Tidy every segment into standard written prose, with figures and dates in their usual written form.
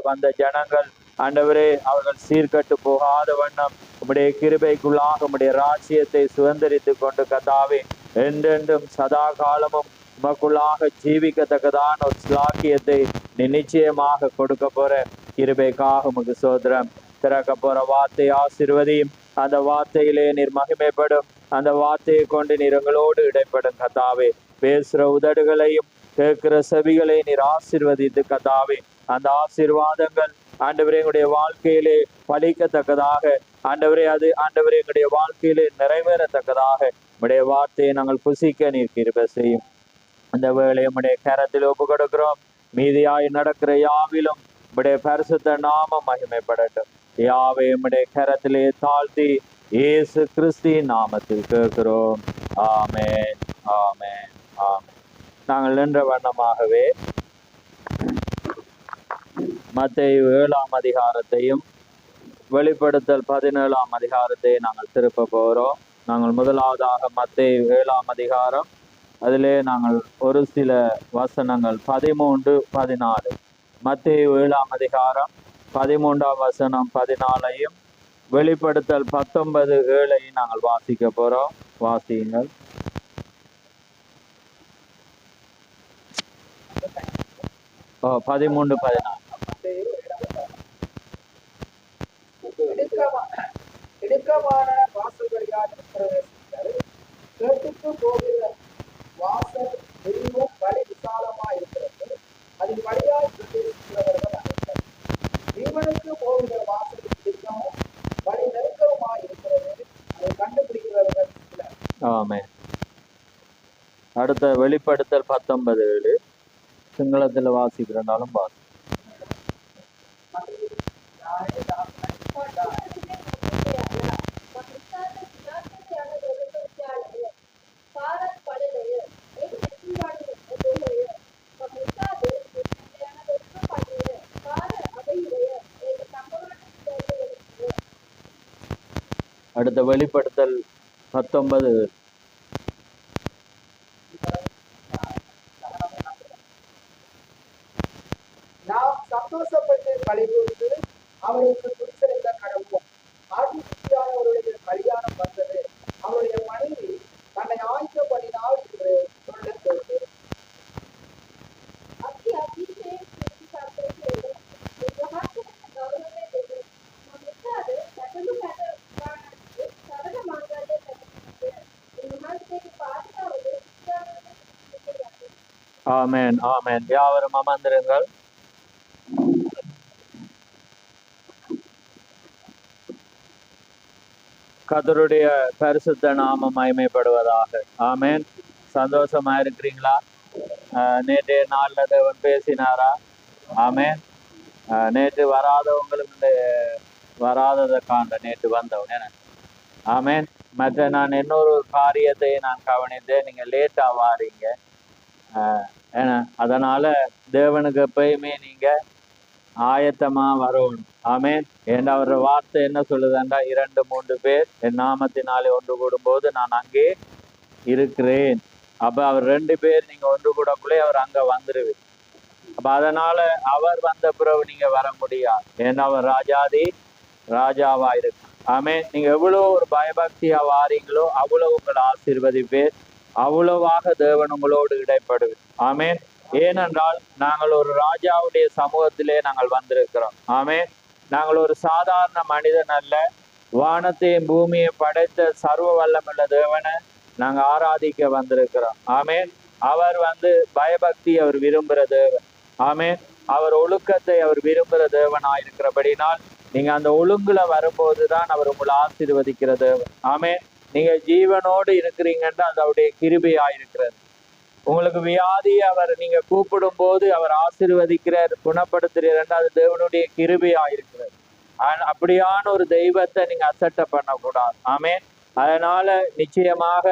வந்த ஜனங்கள் ஆண்டவரே அவர்கள் சீர்கட்டு போகாத வண்ணம் உம்முடைய கிருபைக்குள்ளாக உம்முடைய ராஜ்யத்தை சுதந்திரித்து கொண்டு கர்த்தாவே என்றென்றும் சதா காலமும் உமக்குள்ளாக ஜீவிக்கத்தக்கதான ஒரு ஸ்லாக்கியத்தை நீ நிச்சயமாக கொடுக்க போற கிருபைக்காக உமக்கு சோதரம். திறக்க போற வார்த்தை ஆசீர்வதியும், அந்த வார்த்தையிலே நீர் மகிமைப்படும், அந்த வார்த்தையை கொண்டு நீர் எங்களோடு இடைப்படும் கர்த்தாவே. பேசுற உதடுகளையும் கேட்கிற செவிகளை நீர் ஆசீர்வதித்து கர்த்தாவே அந்த ஆசீர்வாதங்கள் ஆண்டவரே எங்களுடைய வாழ்க்கையிலே பலிக்கத்தக்கதாக ஆண்டவரே அது ஆண்டவரே எங்களுடைய வாழ்க்கையிலே நிறைவேறத்தக்கதாக உடைய வார்த்தையை நாங்கள் புசிக்க நீர் கிருபை செய்யும். அந்த வேளையை உடைய கரத்தில் ஒப்பு கொடுக்கிறோம். மீதியாய் நடக்கிற யாவிலும் உடைய பரிசுத்த நாமம் மகிமைப்படட்டும். யாவை உடைய கரத்திலே தாழ்த்தி இயேசு கிறிஸ்துவின் நாமத்தில் கேட்கிறோம். ஆமென், ஆமென், ஆமென். நாங்கள் நின்ற வண்ணமாகவே மத்தேயு 7ஆம் அதிகாரத்தையும் வெளிப்படுத்தல் 17ஆம் அதிகாரத்தையும் நாங்கள் திருப்ப போகிறோம். நாங்கள் முதலாவதாக மத்தேயு 7ஆம் அதிகாரம், அதிலே நாங்கள் ஒரு சில வசனங்கள் 13, 14. மத்தேயு 7ஆம் அதிகாரம் 13ஆம் வசனம் 14ஐயும் வெளிப்படுத்தல் 19:7ஐயும் நாங்கள் வாசிக்க போறோம். வாசியுங்கள். ஓ 13, 14. இடுக்கமான வாசல்களில் பிரவேசித்தல், கேட்டுக்கு போகிற வாசல் விரிவும் வழி விசாலமாய் இருக்கிறது, அதில் வழியாய் பிரவேசிக்கிறவர்கள் அனைவர். ஜீவனுக்கு போகிற வாசல் இடுக்கமும் வழி நெருக்கமாய் இருக்கிறது, அதை கண்டுபிடிக்கிறவர்கள் சிலர். ஆமென். அடுத்த வெளிப்படுத்தல் 19:7 சிங்களத்தில் வாசிக்கிறனாலும் வாசி. அடுத்த வெளிப்படுத்தல் 19. நாம் சந்தோஷப்பட்டு களிகூர்ந்து அவருக்கு துடிச்சென்ற கடவுள். ஆதியானவருடைய கல்யாணம் வந்தது, அவருடைய மனைவி தன்னை ஆய்க்கப்படினால் என்று சொல்ல கேட்டு ஆமென், ஆமென். யாவரும் அமர்ந்திருங்கள். கர்த்தருடைய பரிசுத்த நாமம் மகிமைப்படுவதாக. ஆமென். சந்தோஷமா இருக்கிறீங்களா? நேற்றைய நாள்ல தேவன் பேசினாரா? ஆமென். நேற்று வராதவங்களுக்கு வராததை காண்ட நேற்று வந்தவன். ஆமென். மற்ற நான் இன்னொரு காரியத்தை நான் கவனித்தேன், நீங்க லேட்டா வாரீங்க. ஏன்னா அதனால தேவனுக்கு எப்பயுமே நீங்க ஆயத்தமா வரணும். ஆமென். ஏன்னா அவர வார்த்தை என்ன சொல்லுதாண்டா, 2, 3 பேர் என் நாமத்தினாலே ஒன்று கூடும்போது நான் அங்கே இருக்கிறேன். அப்ப அவர் 2 பேர் நீங்க ஒன்று கூடக்குள்ளே அவர் அங்க வந்துருவீர். அப்ப அதனால அவர் வந்த பிறகு நீங்க வர முடியாது. ஏன்னா அவர் ராஜாவா இருக்கு. ஆமென். நீங்க எவ்வளவு ஒரு பயபக்தியா வாரீங்களோ அவ்வளவு உங்களை ஆசீர்வதிப்பேர், அவ்வளவாக தேவன் உங்களோடு இடைப்படுவேன். ஆமென். ஏனென்றால் நாங்கள் ஒரு ராஜாவுடைய சமூகத்திலே நாங்கள் வந்திருக்கிறோம். ஆமென். நாங்கள் ஒரு சாதாரண மனிதன் அல்ல, வானத்தையும் பூமியை படைத்த சர்வ வல்லமுள்ள தேவனை நாங்கள் ஆராதிக்க வந்திருக்கிறோம். ஆமென். அவர் பயபக்தி அவர் விரும்புகிற தேவன். ஆமென். அவர் ஒழுக்கத்தை அவர் விரும்புகிற தேவனாயிருக்கிறபடினால் நீங்க அந்த ஒழுங்குல வரும்போதுதான் அவர் உங்களை ஆசீர்வதிக்கிற தேவன். ஆமென். நீங்க ஜீவனோடு இருக்கிறீங்கன்னா அது அவருடைய கிருபையாயிருக்கிறது. உங்களுக்கு வியாதி அவர் நீங்க கூப்பிடும் போது அவர் ஆசீர்வதிக்கிறார், குணப்படுத்துறார், அது தேவனுடைய கிருபையாயிருக்கிறது. அப்படியான ஒரு தெய்வத்தை நீங்க அசட்டை பண்ணக்கூடாது. ஆமென். அதனால நிச்சயமாக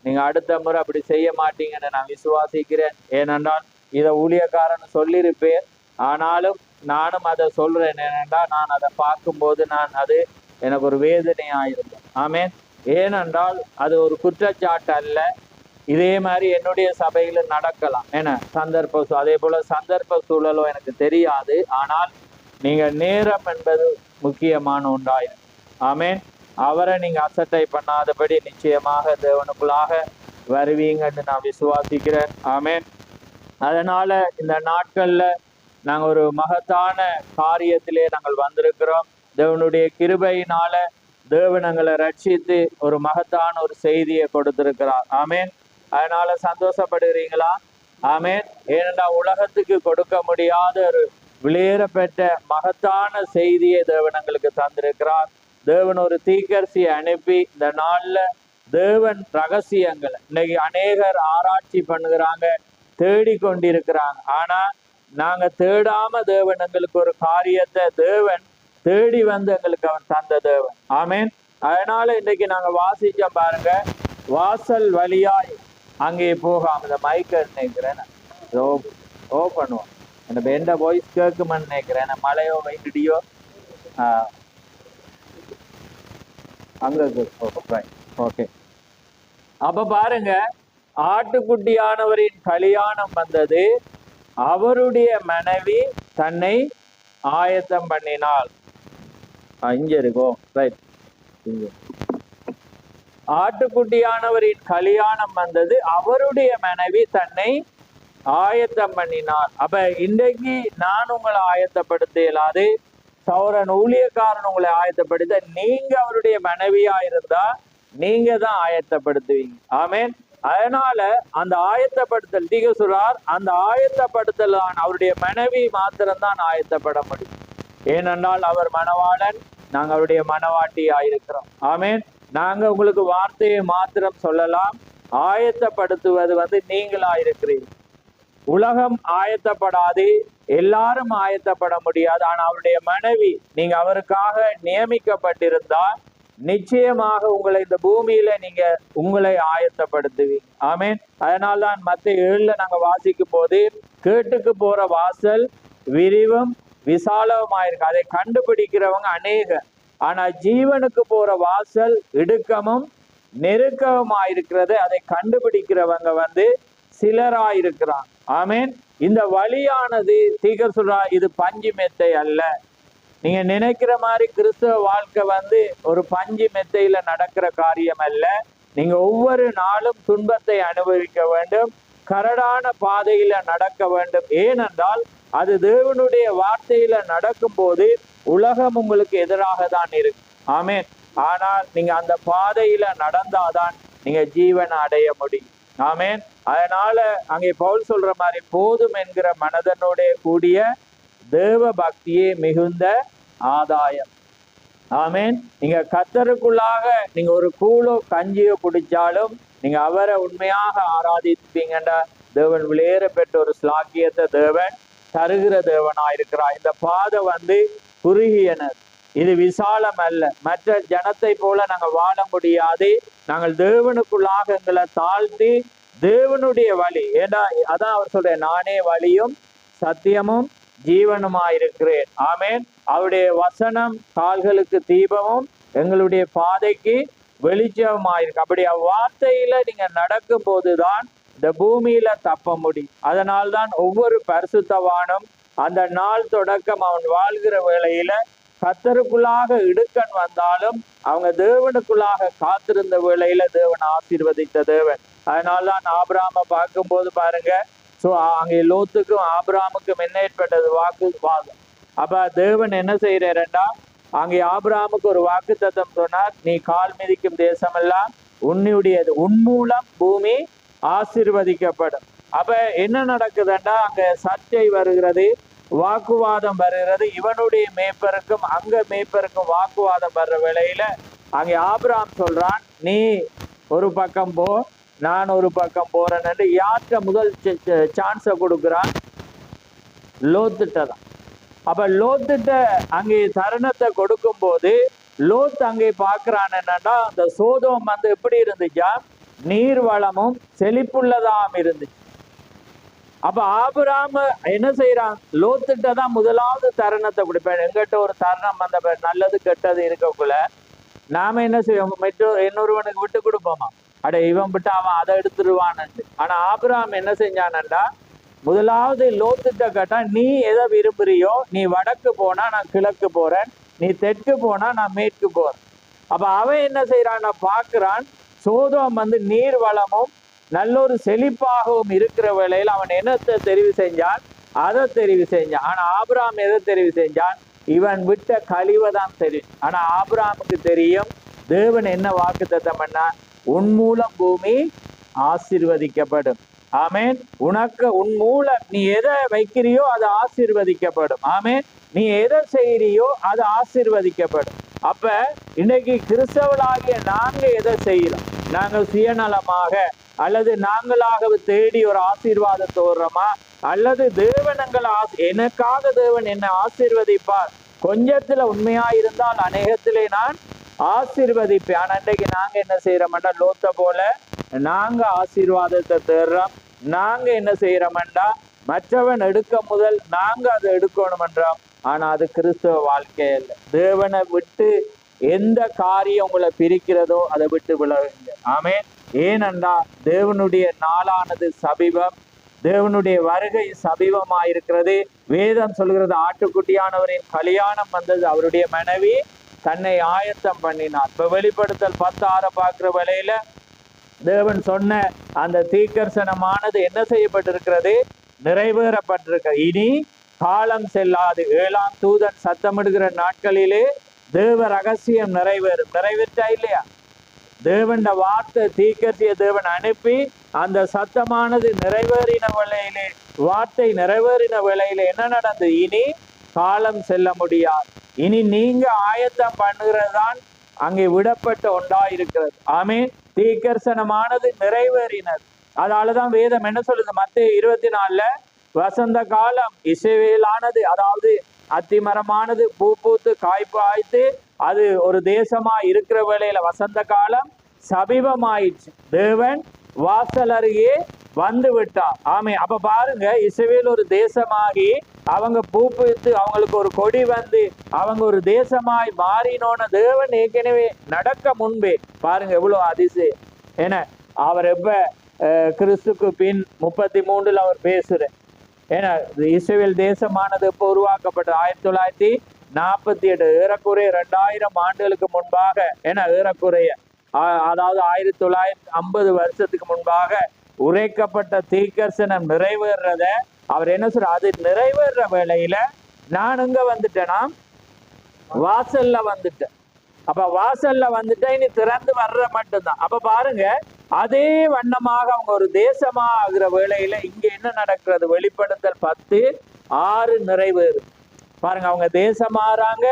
நீங்க அடுத்த முறை அப்படி செய்ய மாட்டீங்கன்னு நான் விசுவாசிக்கிறேன். ஏனென்றால் இதை ஊழியக்காரன் சொல்லியிருப்பேன், ஆனாலும் நானும் அதை சொல்றேன். ஏனென்றா நான் அதை பார்க்கும்போது அது எனக்கு ஒரு வேதனையாயிருந்தேன். ஆமென். ஏனென்றால் அது ஒரு குற்றச்சாட்டு அல்ல. இதே மாதிரி என்னுடைய சபையில நடக்கலாம். அதே போல சந்தர்ப்ப சூழலோ எனக்கு தெரியாது. ஆனால் நீங்க நேரம் என்பது முக்கியமான ஒன்றாயிருக்கு. ஆமேன். அவரை நீங்க அசட்டை பண்ணாதபடி நிச்சயமாக தேவனுக்குள்ளாக வருவீங்கன்னு நான் விசுவாசிக்கிறேன். ஆமேன். அதனால இந்த நாட்கள்ல நாங்க ஒரு மகத்தான காரியத்திலே நாங்கள் வந்திருக்கிறோம். தேவனுடைய கிருபையினால தேவன் எங்களை ரட்சித்து ஒரு மகத்தான ஒரு செய்தியை கொடுத்திருக்கிறார். ஆமேன். அதனால சந்தோஷப்படுகிறீங்களா? ஆமேன். ஏனென்றால் உலகத்துக்கு கொடுக்க முடியாத ஒரு வெளியேறப்பெற்ற மகத்தான செய்தியை தேவன் எங்களுக்கு தந்திருக்கிறார். தேவன் ஒரு தீர்க்கதரிசியை அனுப்பி இந்த நாள்ல தேவன் ரகசியங்களை இன்னைக்கு அநேகர் ஆராய்ச்சி பண்ணுகிறாங்க, தேடி கொண்டிருக்கிறாங்க. ஆனா நாங்க தேடாம தேவன் எங்களுக்கு ஒரு காரியத்தை தேவன் தேடி வந்து எங்களுக்கு அவன் தந்த தேவன். ஆமேன். அதனால இன்னைக்கு நாங்க வாசிச்சோம் பாருங்க, வாசல் வழியாய் அங்கே போகாம இந்த மைக்க நினைக்கிறேன் ஓ பண்ணுவோம். எனக்கு எந்த வாய்ஸ் கேட்குமென்னு நினைக்கிறேன். மழையோ வெயிடியோ அங்க ஓகே. அப்ப பாருங்க, ஆட்டுக்குட்டியானவரின் கல்யாணம் வந்தது, அவருடைய மனைவி தன்னை ஆயத்தம் பண்ணினாள். இங்க இருக்கோ ரைட். ஆட்டுக்குட்டியானவரின் கல்யாணம் வந்தது, அவருடைய மனைவி தன்னை ஆயத்தம் பண்ணினாள். அப்ப இன்றைக்கு நான் உங்களை ஆயத்தப்படுத்த இயலாது, சௌரன் ஊழியக்காரன் உங்களை ஆயத்தப்படுத்த, நீங்க அவருடைய மனைவியா இருந்தா நீங்க தான் ஆயத்தப்படுத்துவீங்க. ஆமேன். அதனால அந்த ஆயத்தப்படுத்தல் தீக சொல்றார், அந்த ஆயத்தப்படுத்தல் அவருடைய மனைவி மாத்திரம்தான் ஆயத்தப்பட முடியும். ஏனென்றால் அவர் மணவாளன், நாங்க அவருடைய மணவாட்டியா இருக்கிறோம். ஆமேன். நாங்க உங்களுக்கு வார்த்தையை மாத்திரம் சொல்லலாம், ஆயத்தப்படுத்துவது நீங்களா இருக்கிறீர்கள். உலகம் ஆயத்தப்படாது, எல்லாரும் ஆயத்தப்பட முடியாது. ஆனா அவருடைய மனைவி நீங்க அவருக்காக நியமிக்கப்பட்டிருந்தால் நிச்சயமாக உங்களை இந்த பூமியில நீங்க உங்களை ஆயத்தப்படுத்துவீங்க. ஆமேன். அதனால்தான் மத்தேயு 7 நாங்க வாசிக்கும் போது, கேட்டுக்கு போற வாசல் விரிவும் விசாலமாயிருக்கு, அதை கண்டுபிடிக்கிறவங்க அநேகர். ஆனா ஜீவனுக்கு போற வாசல் இடுக்கமும் நெருக்கமாயிருக்கிறது, அதை கண்டுபிடிக்கிறவங்க சிலராயிருக்கிறாங்க. ஆமேன். இந்த வழியானது தீகர் சொல்றா, இது பஞ்சு மெத்தை அல்ல. நீங்க நினைக்கிற மாதிரி கிறிஸ்தவ வாழ்க்கை ஒரு பஞ்சு மெத்தையில நடக்கிற காரியம் அல்ல. நீங்க ஒவ்வொரு நாளும் துன்பத்தை அனுபவிக்க வேண்டும், கரடான பாதையில நடக்க வேண்டும். ஏனென்றால் அது தேவனுடைய வார்த்தையில நடக்கும் போது உலகம் உங்களுக்கு எதிராக தான் இருக்கு. ஆமேன். ஆனால் நீங்க அந்த பாதையில நடந்தாதான் நீங்க ஜீவனை அடைய முடியும். ஆமேன். அதனால அங்கே பவுல் சொல்ற மாதிரி, போதும் என்கிற மனதனோட கூடிய தேவ பக்தியே மிகுந்த ஆதாயம். ஆமேன். நீங்க கர்த்தருக்குள்ளாக நீங்க ஒரு கூழோ கஞ்சியோ குடிச்சாலும் நீங்க அவரை உண்மையாக ஆராதிப்பீங்கன்ற தேவன் விளையேற பெற்ற ஒரு ஸ்லாக்கியத்தை தேவன் தருகிற தேவனாயிருக்கிறார். இந்த பாதை குறுகியனர், இது விசாலம் அல்ல. மற்ற ஜனத்தை போல நாங்கள் வாழ முடியாது. நாங்கள் தேவனுக்குள்ளாக எங்களை தாழ்த்தி தேவனுடைய வழி, ஏண்டா அதான் அவர் சொல்ற, நானே வழியும் சத்தியமும் ஜீவனுமாயிருக்கிறேன். ஆமேன். அவருடைய வசனம் கால்களுக்கு தீபமும் எங்களுடைய பாதைக்கு வெளிச்சமாயிருக்கு. அப்படி அவ்வார்த்தையில நீங்க நடக்கும் போதுதான் இந்த பூமியில தப்ப முடியும். அதனால்தான் ஒவ்வொரு பரிசுத்தவானும் அந்த நாள் தொடக்கம் அவன் வாழ்கிற வேளையில கர்த்தருக்குள்ளாக இடுக்கண் வந்தாலும் அவங்க தேவனுக்குள்ளாக காத்திருந்த வேளையில தேவன் ஆசீர்வதித்த தேவன். அதனால்தான் ஆபிரகாமை பார்க்கும் போது பாருங்க, அங்கே லோத்துக்கும் ஆபிரகாமுக்கும் என்ன ஏற்பட்டது? வாக்குவாதம். அப்ப தேவன் என்ன செய்யறா, அங்கே ஆபிரகாமுக்கு ஒரு வாக்கு தத்தம் சொன்னார், நீ கால் மிதிக்கும் தேசமெல்லாம் உன்னுடையது, உன் மூலம் பூமி ஆசீர்வதிக்கப்படும். அப்ப என்ன நடக்குதுண்டா, அங்க சர்ச்சை வருகிறது, வாக்குவாதம் வருகிறது. இவனுடைய மேய்ப்பருக்கும் அங்க மேய்ப்பருக்கும் வாக்குவாதம் வர்ற வேளையில அங்கே ஆபிரகாம் சொல்றான், நீ ஒரு பக்கம் போ, நான் ஒரு பக்கம் போறேன்னு. யார்கிட்ட முதல் சான்ஸை கொடுக்குறான்? லோத்துட்ட தான். அப்ப லோத்துட்ட அங்கே தருணத்தை கொடுக்கும் போது லோத் அங்கே பார்க்கிறான் என்னன்னா, அந்த சோதோம் எப்படி இருந்துச்சா, நீர் வளமும் செழிப்புள்ளதாம் இருந்துச்சு. அப்ப ஆபிரகாம் என்ன செய்யறான்? லோத்துட்ட தான் முதலாவது தருணத்தை கொடுப்பேன். எங்கிட்ட ஒரு தருணம் நல்லது கெட்டது இருக்கக்குள்ள நாம என்ன செய்வோம்? இன்னொருவனுக்கு விட்டு கொடுப்போமா? அட இவன் விட்டு அவன் அதை எடுத்துருவான்னு. ஆனா ஆபிரகாம் என்ன செஞ்சானண்டா, முதலாவது லோத்துட்ட கேட்டா, நீ எதை விரும்புறியோ, நீ வடக்கு போனா நான் கிழக்கு போறேன், நீ தெற்கு போனா நான் மேற்கு போறேன். அப்ப அவன் என்ன செய்யறான் பார்க்கிறான், சோதோம் வந்து நீர் வளமும் நல்ல ஒரு செழிப்பாகவும் இருக்கிற வேளையில் அவன் என்னத்தை தெரிவு செஞ்சான், அதை தெரிவு செஞ்சான். ஆனா ஆபிரகாம் எதை தெரிவு செஞ்சான், இவன் விட்ட கழிவை தான் தெரியும். ஆனா ஆபிரகாமுக்கு தெரியும் தேவன் என்ன வாக்குத்தத்தம் பண்ணா, உன் மூலம் பூமி ஆசீர்வதிக்கப்படும். ஆமேன். உன் மூலம் நீ எதை வைக்கிறியோ அது ஆசீர்வதிக்கப்படும். ஆமேன். நீ எதை செய்யறியோ அது ஆசீர்வதிக்கப்படும். அப்ப இன்னைக்கு கிறிஸ்தவர்களாகிய நாங்க எதை செய்யறோம், நாங்கள் சுயநலமாக அல்லது நாங்களாக தேடி ஒரு ஆசீர்வாதத்தை ஓடுறோமா, அல்லது தேவன் எனக்காக தேவன் என்னை ஆசீர்வதிப்பார், கொஞ்சத்துல உண்மையா இருந்தால் அநேகத்திலே நான் ஆசீர்வதிப்பேன். ஆனா இன்றைக்கு நாங்க என்ன செய்யறோம்டா, லோத்த போல நாங்க ஆசீர்வாதத்தை தேடுறோம். நாங்க என்ன செய்யறோம்டா, மற்றவன் எடுக்க முதல் நாங்க அதை எடுக்கணும்ன்றோம். ஆனா அது கிறிஸ்தவ வாழ்க்கை இல்லை. தேவனை விட்டு எந்த காரியம் உங்களை பிரிக்கிறதோ அதை விட்டு விலகுங்க. ஆமேன். ஏனென்றா தேவனுடைய நாளானது சமீபம், தேவனுடைய வருகை சமீபமாயிருக்கிறது. வேதம் சொல்கிறது, ஆட்டுக்குட்டியானவரின் கல்யாணம் வந்தது, அவருடைய மனைவி தன்னை ஆயத்தம் பண்ணினார். இப்ப வெளிப்படுத்தல் 10:6 பார்க்கிற வேளையில தேவன் சொன்ன அந்த தீர்க்கதரிசனமானது என்ன செய்யப்பட்டிருக்கிறது, நிறைவேறப்பட்டிருக்க. இனி காலம் செல்லாது. 7ஆம் தூதன் சத்தமிடுகிற நாட்களிலே தேவ ரகசியம் நிறைவேறும். நிறைவேற்றா இல்லையா? தேவன் வார்த்தை தீர்க்கதரிசியை தேவன் அனுப்பி அந்த சத்தமானது நிறைவேறின வேளையிலே, வார்த்தை நிறைவேறின வேளையிலே என்ன நடந்தது, இனி காலம் செல்ல முடியாது. இனி நீங்க ஆயத்தம் பண்ணுகிறதான் அங்கே விடப்பட்ட ஒன்றாயிருக்கிறது. ஆமேன். தீர்க்கதரிசனமானது நிறைவேறினது. அதனாலதான் வேதம் என்ன சொல்லுது, மத்தேயு 24 வசந்த காலம் இஸ்ரவேலானது, அதாவது அத்திமரமானது பூ பூத்து காய்ப்பு ஆய்த்து அது ஒரு தேசமா இருக்கிற வேளையில வசந்த காலம் சமீபமாயிடுச்சு. தேவன் வாசல் அருகே வந்து விட்டார். ஆமே. அப்ப பாருங்க, இஸ்ரவேல் ஒரு தேசமாகி அவங்க பூ பூத்து அவங்களுக்கு ஒரு கொடி வந்து அவங்க ஒரு தேசமாய் மாறினோன்னு தேவன் ஏற்கனவே நடக்க முன்பே பாருங்க எவ்வளவு அதிசயம். ஏன்னா அவர் எப்ப கிறிஸ்துக்கு பின் 33 அவர் பேசுற, ஏன்னா இஸ்ரவேல் தேசமானது இப்போ உருவாக்கப்பட்டது 1948, ஏறக்குறைய 2000 ஆண்டுகளுக்கு முன்பாக. ஏன்னா ஏறக்குறைய அதாவது 1950 வருஷத்துக்கு முன்பாக உரைக்கப்பட்ட தீர்க்கதரிசனம் நிறைவேறத அவர் என்ன சொல்ற, அது நிறைவேற வேளையில நான் எங்க வந்துட்டேன்னா வாசல்ல வந்துட்டேன். அப்ப வாசல்ல வந்துட்டேன், இனி திறந்து வர்ற மட்டும்தான். அப்ப பாருங்க, அதே வண்ணமாக அவங்க ஒரு தேசமா ஆகிற வேளையில இங்க என்ன நடக்கிறது, வெளிப்படுத்தல் 10:6 நிறைவேறு. பாருங்க, அவங்க தேசமாறாங்க,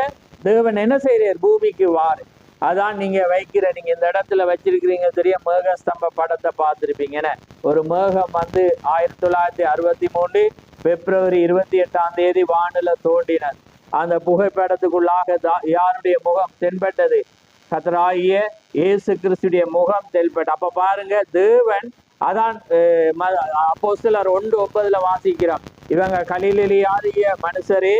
தேவன் என்ன செய்யறார், பூமிக்கு வாரு. அதான் நீங்க நீங்க இந்த இடத்துல வச்சிருக்கிறீங்க தெரியும், மேகஸ்தம்ப படத்தை பார்த்திருப்பீங்கன்னு. ஒரு மேகம் வந்து 1963 பிப்ரவரி 28 வானில தோண்டினர். அந்த புகைப்படத்துக்குள்ளாக யாருடைய முகம் தென்பட்டது, கர்த்தராகிய இயேசு கிறிஸ்துடைய முகம் தென்பட்ட. அப்ப பாருங்க, தேவன் அதான் அப்போஸ்தலர் 1:9 வாசிக்கிறோம், இவங்க கலிலேயாகிய மனுஷரே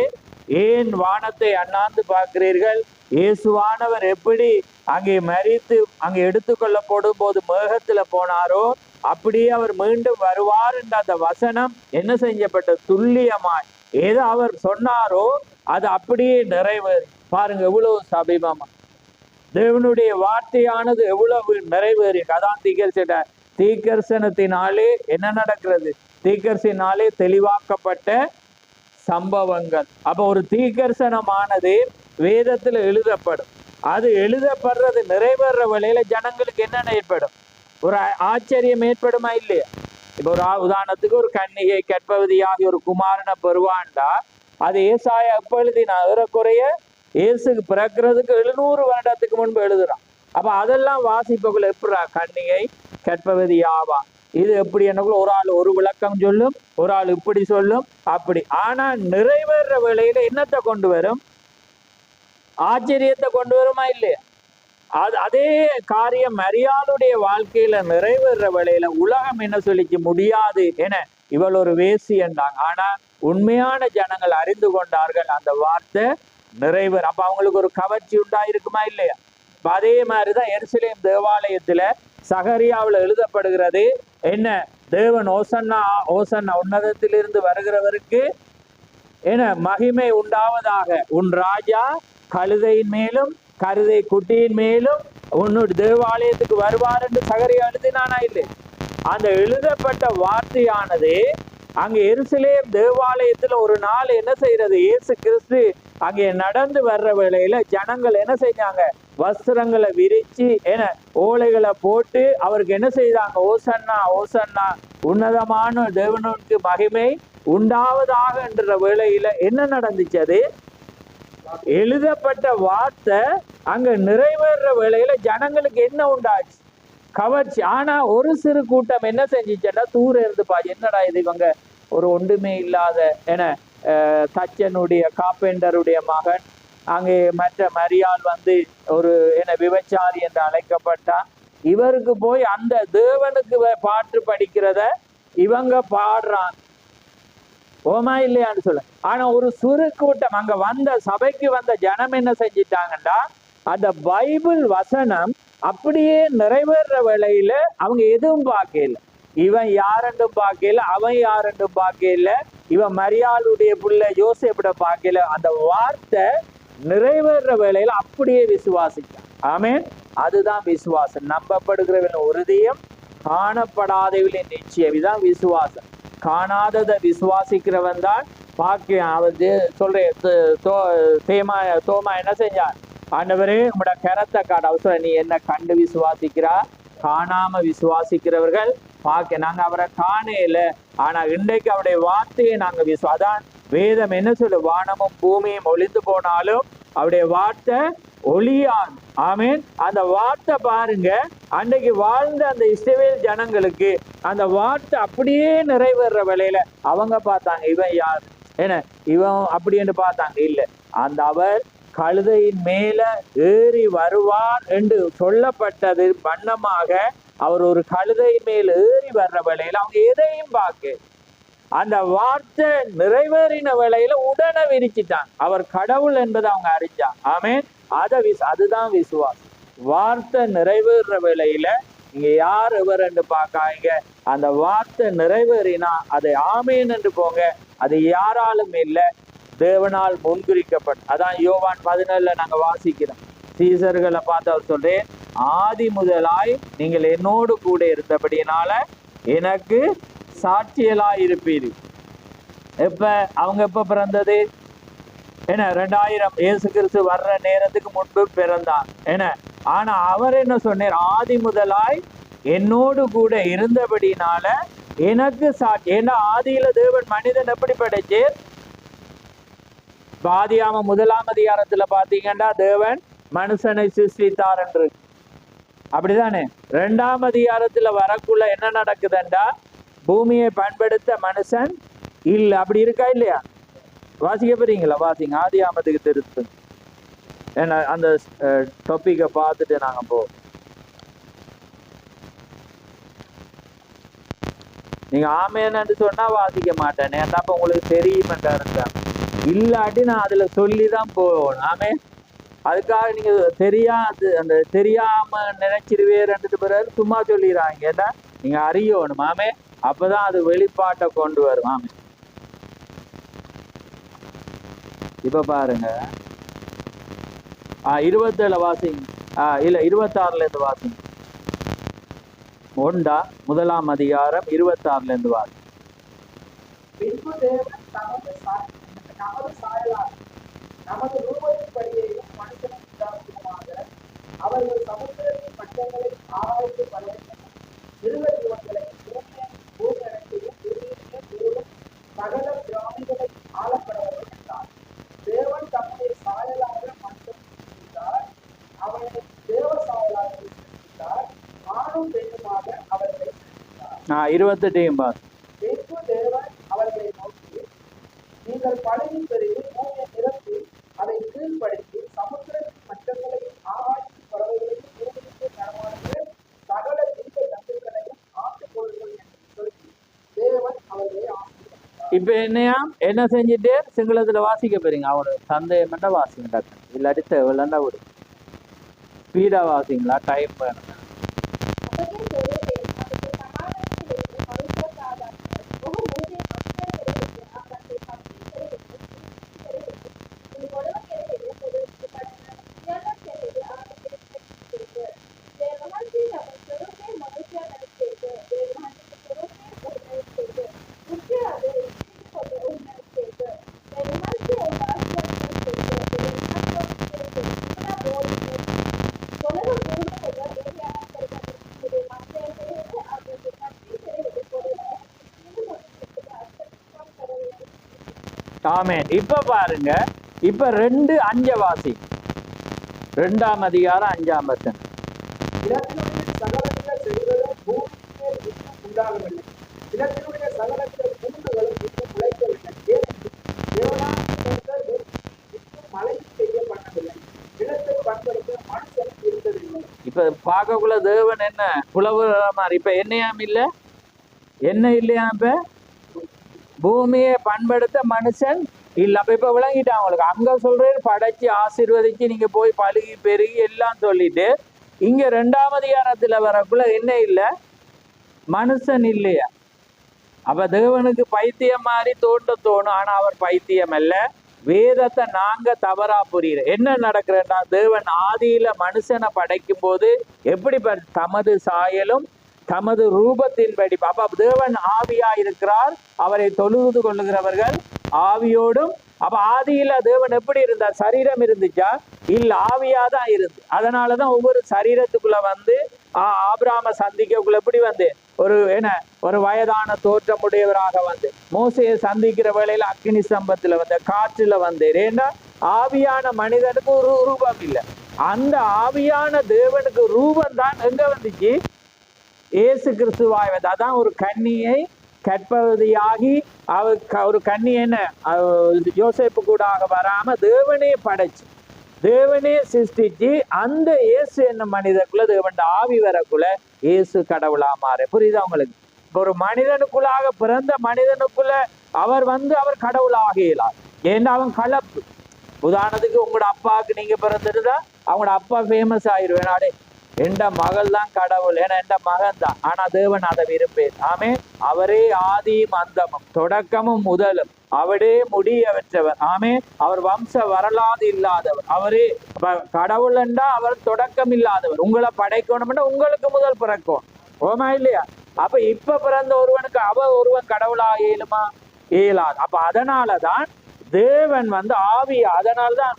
ஏன் வானத்தை அண்ணாந்து பார்க்கிறீர்கள், இயேசுவானவர் எப்படி அங்கே மரித்து அங்கே எடுத்துக்கொள்ளப்படும் போது மேகத்துல போனாரோ அப்படியே அவர் மீண்டும் வருவார் என்ற அந்த வசனம் என்ன செய்யப்பட்ட துல்லியமாய் ஏதோ அவர் சொன்னாரோ அது அப்படியே நிறைவேறி. பாருங்க எவ்வளவு சமீபமா தேவனுடைய வார்த்தையானது எவ்வளவு நிறைவேறி. அதான் தீர்க்கதரிசனத்தினாலே என்ன நடக்கிறது, தீர்க்கதரிசனாலே தெளிவாக்கப்பட்ட சம்பவங்கள். அப்ப ஒரு தீர்க்கதரிசனமானது வேதத்துல எழுதப்படும். அது எழுதப்படுறது நிறைவேற வேளையில ஜனங்களுக்கு என்ன ஏற்படும், ஒரு ஆச்சரியம் ஏற்படுமா இல்லையா? இப்ப ஒரு உதாரணத்துக்கு ஒரு கன்னிகை கற்பவதியாகி ஒரு குமாரனை பெறுவான்டா, அது ஏசாயா எப்ப எழுதினா, ஏறக்குறைய இயேசுக்கு பிறக்கிறதுக்கு 700 வருடத்துக்கு முன்பு எழுதுறான். அப்ப அதெல்லாம் வாசிப்பக்குள்ள எப்படா கன்னிகை கற்பவதி ஆவா, இது எப்படி எனக்குள்ள ஒரு ஆள் ஒரு விளக்கம் சொல்லும், ஒரு ஆள் இப்படி சொல்லும் அப்படி. ஆனா நிறைவேற வேளையில என்னத்தை கொண்டு வரும், ஆச்சரியத்தை கொண்டு வருமா இல்லையா? அதே காரியம் மரியாளுடைய வாழ்க்கையில நிறைவேற வேளையில உலகம் என்ன சொல்லிக்க முடியாது என இவள் ஒரு வேசி என்றாங்க. ஆனா உண்மையான ஜனங்கள் அறிந்து கொண்டார்கள் அந்த வார்த்தை நிறைவேற. அப்ப அவங்களுக்கு ஒரு கவர்ச்சி உண்டாயிருக்குமா இல்லையா? அதே மாதிரிதான் எருசலேம் தேவாலயத்துல சகரியாவில் எழுதப்படுகிறது, என்ன தேவன் ஓசன்னா ஓசன்னா உன்னதத்திலிருந்து வருகிறவருக்கு என மகிமை உண்டாவதாக, உன் ராஜா கழுதையின் மேலும் கழுதை குட்டியின் மேலும் உன்னுடைய தேவாலயத்துக்கு வருவார் என்று சகரியா எழுதினானா இல்லை? அந்த எழுதப்பட்ட வார்த்தையானது அங்கே எருசலேம் தேவாலயத்துல ஒரு நாள் என்ன செய்யறது, இயேசு கிறிஸ்து அங்கே நடந்து வர்ற வேளையில ஜனங்கள் என்ன செஞ்சாங்க, வஸ்திரங்களை விரிச்சு ஓலைகளை போட்டு அவருக்கு என்ன செய்தாங்க, ஓசன்னா ஓசன்னா உன்னதமான தேவனுக்கு மகிமை உண்டாவதாக என்ற வேளையில என்ன நடந்துச்சு, அது எழுதப்பட்ட வார்த்தை அங்க நிறைவேற வேளையில ஜனங்களுக்கு என்ன உண்டாச்சு, கவர்ச்சி. ஆனா ஒரு சிறு கூட்டம் என்ன செஞ்சிச்சுன்னா தூர இருந்துப்பா, என்னடா இது இவங்க ஒரு ஒன்றுமே இல்லாத தச்சனுடைய காப்பெண்டருடைய மகன், அங்கே மற்ற மரியாள் ஒரு விபச்சாரி என்று அழைக்கப்பட்டா, இவருக்கு போய் அந்த தேவனுக்கு பாட்டு படிக்கிறத இவங்க பாடுறாங்க, ஓமா இல்லையான்னு சொல்ல. ஆனா ஒரு சிறு கூட்டம் அங்க வந்த சபைக்கு வந்த ஜனம் என்ன செஞ்சிட்டாங்கன்னா, அந்த பைபிள் வசனம் அப்படியே நிறைவேற வேளையில அவங்க எதுவும் பார்க்கல, இவன் யாரென்றும் பார்க்கல, அவன் யாரென்றும் பார்க்கல, இவன் மரியாளுடைய பிள்ளை யோசேப்பிட பார்க்கல, அந்த வார்த்தை நிறைவேற வேளையில அப்படியே விசுவாசித்தான். ஆமென். அதுதான் விசுவாசம். நம்பப்படுகிறவன் உறுதியும் காணப்படாதவளின் நிச்சயம், இதுதான் விசுவாசம். காணாததை விசுவாசிக்கிறவன் தான் பாக்கியம். அவரு தோமா என்ன செஞ்சான், ஆண்டவரே உங்களோட கரத்தை காட்ட அவசரம், நீ என்ன கண்டு விசுவாசிக்கிறா, காணாம விசுவாசிக்கிறவர்கள் பார்க்க, நாங்க அவரை காணல, ஆனா இன்றைக்கு அவருடைய வார்த்தையை நாங்க அதான் வேதம் என்ன சொல்லு, வானமும் பூமியும் ஒளிந்து போனாலும் அவருடைய வார்த்தை ஒளியான். ஆமீன். அந்த வார்த்தை பாருங்க, அன்றைக்கு வாழ்ந்த அந்த இஸ்ரவேல் ஜனங்களுக்கு அந்த வார்த்தை அப்படியே நிறைவேற வேளையில அவங்க பார்த்தாங்க, இவன் யார் இவன் அப்படி என்று பார்த்தாங்க. இல்லை, அந்த அவர் கழுதையின் மேல ஏறி வருவார் என்று சொல்லப்பட்டது வண்ணமாக அவர் ஒரு கழுதையின் மேல் ஏறி வர்ற வேளையில அவங்க எதையும் பார்க்க, அந்த வார்த்தை நிறைவேறின வேளையில உடனே விரிச்சிட்டாங்க. அவர் கடவுள் என்பதை அவங்க அறிஞ்சாங்க. ஆமேன். அதுதான் விசுவாசம். வார்த்தை நிறைவேற வேளையில நீங்க யார் எவர் என்று பார்க்காங்க, அந்த வார்த்தை நிறைவேறினா அதை ஆமேன் என்று போங்க. அது யாராலும் இல்லை, தேவனால் முன்குறிக்கப்பட்ட. அதான் யோவான் 14 நாங்க வாசிக்கிறோம். சீசர்களை பார்த்து அவர் சொல்றேன், ஆதி முதலாய் நீங்கள் என்னோடு கூட இருந்தபடினால எனக்கு சாட்சியலாய் இருப்பீர்கள். அவங்க எப்ப பிறந்தது 2000 இயேசு கிறிஸ்து வர்ற நேரத்துக்கு முன்பு பிறந்தான். ஆனா அவர் என்ன சொன்னார், ஆதி முதலாய் என்னோடு கூட இருந்தபடினால எனக்கு சாட்சி. ஏன்னா ஆதியில தேவன் மனிதன் எப்படி படைச்சு, ஆதியாம 1ஆம் அதிகாரத்துல பாத்தீங்கன்னா தேவன் மனுஷனை சிருஷ்டித்தார் என்று, அப்படிதானே. 2ஆம் அதிகாரத்துல வரக்குள்ள என்ன நடக்குதுண்டா, பூமியை பயன்படுத்த மனுஷன் இல்ல, அப்படி இருக்கா இல்லையா? வாசிக்க போறீங்களா? வாசிங்க ஆதியாமத்துக்கு திருத்து. ஏன்னா அந்த டாபிக்கை பார்த்துட்டு நாங்க போவோம். நீங்க ஆமேன்னு சொன்னா வாசிக்க மாட்டேன், ஏன்னா அப்ப உங்களுக்கு தெரியுமெண்டா இருந்தேன், இல்லாட்டி நான் அதுல சொல்லிதான் போவேன். ஆமே. அதுக்காக நீங்க தெரியாது அந்த தெரியாம நினைச்சிருவேன்னு பிறகு சும்மா சொல்லிடுறாங்க. ஏன்னா நீங்க அறியணும். ஆமே. அப்பதான் அது வெளிப்பாட்டை கொண்டு வரும். ஆமே. இப்ப பாருங்க 27 வாசிங்க. இல்ல 26 இருந்து வாசிங்க. 1ஆம் அதிகாரம் 26 இருந்து வாசிங்க. நமது ரூபத்தின்படியையும் மனுஷனும் உண்டாக்குமாக அவர்கள் சமுத்திரத்தின் பட்டங்களை ஆராய்ந்து பலரையும் மிருக ஜீவன்களையும் பூமி அனைத்தையும் சகல பிராணிகளை ஆளப்படவர்கள் என்றார். தேவன் தம்முடைய சாயலாக மனுஷன் சிருஷ்டித்தார், அவனை தேவ சாயலாக சிருஷ்டித்தார், ஆணும் பெண்ணுமாக அவர்களை சிருஷ்டித்தார். 28 தேவன் அவர்களை நோக்கி, நீங்கள் பழகி பெருகி பூமியை நிரப்பி அதை கீழ்படுத்தி சமுத்திரத்தின் மட்டங்களையும் ஆராய்ச்சி பறவைகளையும் பூமிக்கு நடமாடுகிற சகல ஜீவ ஜந்துக்களையும் ஆட்டுக் கொள்ளுங்கள் என்று சொல்லி தேவன் அவர்களை ஆசீர்வதித்தார். இப்ப என்ன செஞ்சுட்டு சிங்களத்துல வாசிக்க போறீங்க. அவரு சந்தேகம் மட்டும் வாசிங்க, இல்லாட்டி தேவையில்லண்டா விடு. ஸ்பீடா வாசிங்களா, டைம் வேணும். ஆமென். இப்ப பாருங்க, இப்ப 2:5 வாசி. 2ஆம் அதிகாரம் 5ஆம் வசனம். நிலத்தினுடைய சகலவித செடிகளும் பூமிக்கு இன்னும் உண்டாகவில்லை. நிலத்தினுடைய சகலவித பூண்டுகளும் இன்னும் முளைக்கவில்லை. ஏனெனில் தேவனாகிய கர்த்தர் இன்னும் மழை செய்ய பண்ணவில்லை. நிலத்தை பண்படுத்த மனுஷன் இருந்ததில்லை. இப்ப பார்க்கக்குள்ள தேவன் என்ன புலவுற மாதிரி, இப்ப என்னையாம் இல்ல, என்ன இல்லையா, இப்ப பூமியை பண்படுத்த மனுஷன் இல்ல. அப்ப இப்ப விளங்கிட்டான் உங்களுக்கு. அங்க சொல்றேன் படைச்சு ஆசீர்வதிச்சு நீங்க போய் பழுகி பெருகி எல்லாம் சொல்லிட்டு, இங்க 2ஆம் அதிகாரத்துல வரக்குள்ள என்ன இல்ல, மனுஷன் இல்லையா. அப்ப தேவனுக்கு பைத்தியம் மாதிரி தோணும். ஆனா அவர் பைத்தியம் அல்ல. வேதத்தை நாங்க தவறா புரியுற என்ன நடக்கிறேன்னா, தேவன் ஆதியில மனுஷனை படைக்கும் போது எப்படி தமது சாயலும் தமது ரூபத்தின்படி, அப்ப தேவன் ஆவியா இருக்கிறார், அவரை தொழுது கொள்ளுகிறவர்கள் ஆவியோடும். அப்ப ஆதியில தேவன் எப்படி இருந்தார், சரீரம் இருந்துச்சா இல்ல, ஆவியாதான் இருந்து. அதனாலதான் ஒவ்வொரு சரீரத்துக்குள்ள வந்து ஆபிரகாமை சந்திக்கக்குள்ள எப்படி வந்து ஒரு வயதான தோற்றமுடையவராக வந்து, மோசையை சந்திக்கிற வேளையில அக்கினி ஸ்தம்பத்துல வந்து, காற்றுல வந்து. ஏன்னா ஆவியான மனிதனுக்கு ஒரு ரூபம் இல்லை. அந்த ஆவியான தேவனுக்கு ரூபம் தான் எங்க வந்துச்சு, இயேசு கிறிஸ்துவாய் வந்து. அதான் ஒரு கன்னியை கற்பவதியாகி ஒரு கன்னி என்ன யோசேப்பு கூட வராம தேவனே படைச்சு தேவனே சிருஷ்டிச்சு அந்த இயேசு என்ன மனிதனுக்குள்ள தேவன் ஆவி வரக்குள்ள இயேசு கடவுளா மாற. புரியுதா உங்களுக்கு? இப்ப ஒரு மனிதனுக்குள்ளாக பிறந்த மனிதனுக்குள்ள அவர் வந்து அவர் கடவுளாக இயலார். ஏன்னா அவன் கலப்பு. உதாரணத்துக்கு உங்களோட அப்பாவுக்கு நீங்க பிறந்திருந்தா அவங்களோட அப்பா ஃபேமஸ் ஆயிடுவேன், நாடே எந்த மகள் தான் கடவுள், ஏன்னா எந்த மகன் தான். ஆனா தேவன் அதை விரும்பேன். ஆமே, அவரே ஆதியும் அந்தமும் தொடக்கமும் முதலும், அவரே முடியவற்றவர். ஆமே, அவர் வம்ச வரலாறு இல்லாதவர். அவரே கடவுள் என்றா அவர் தொடக்கம் இல்லாதவர். உங்களை படைக்கணும்னா உங்களுக்கு முதல் பிறக்கும். ஓமா இல்லையா? அப்ப இப்ப பிறந்த ஒருவனுக்கு ஒருவன் கடவுளாக இயலுமா? இயலாது. அப்ப அதனாலதான் தேவன் வந்து ஆவி. அதனால்தான்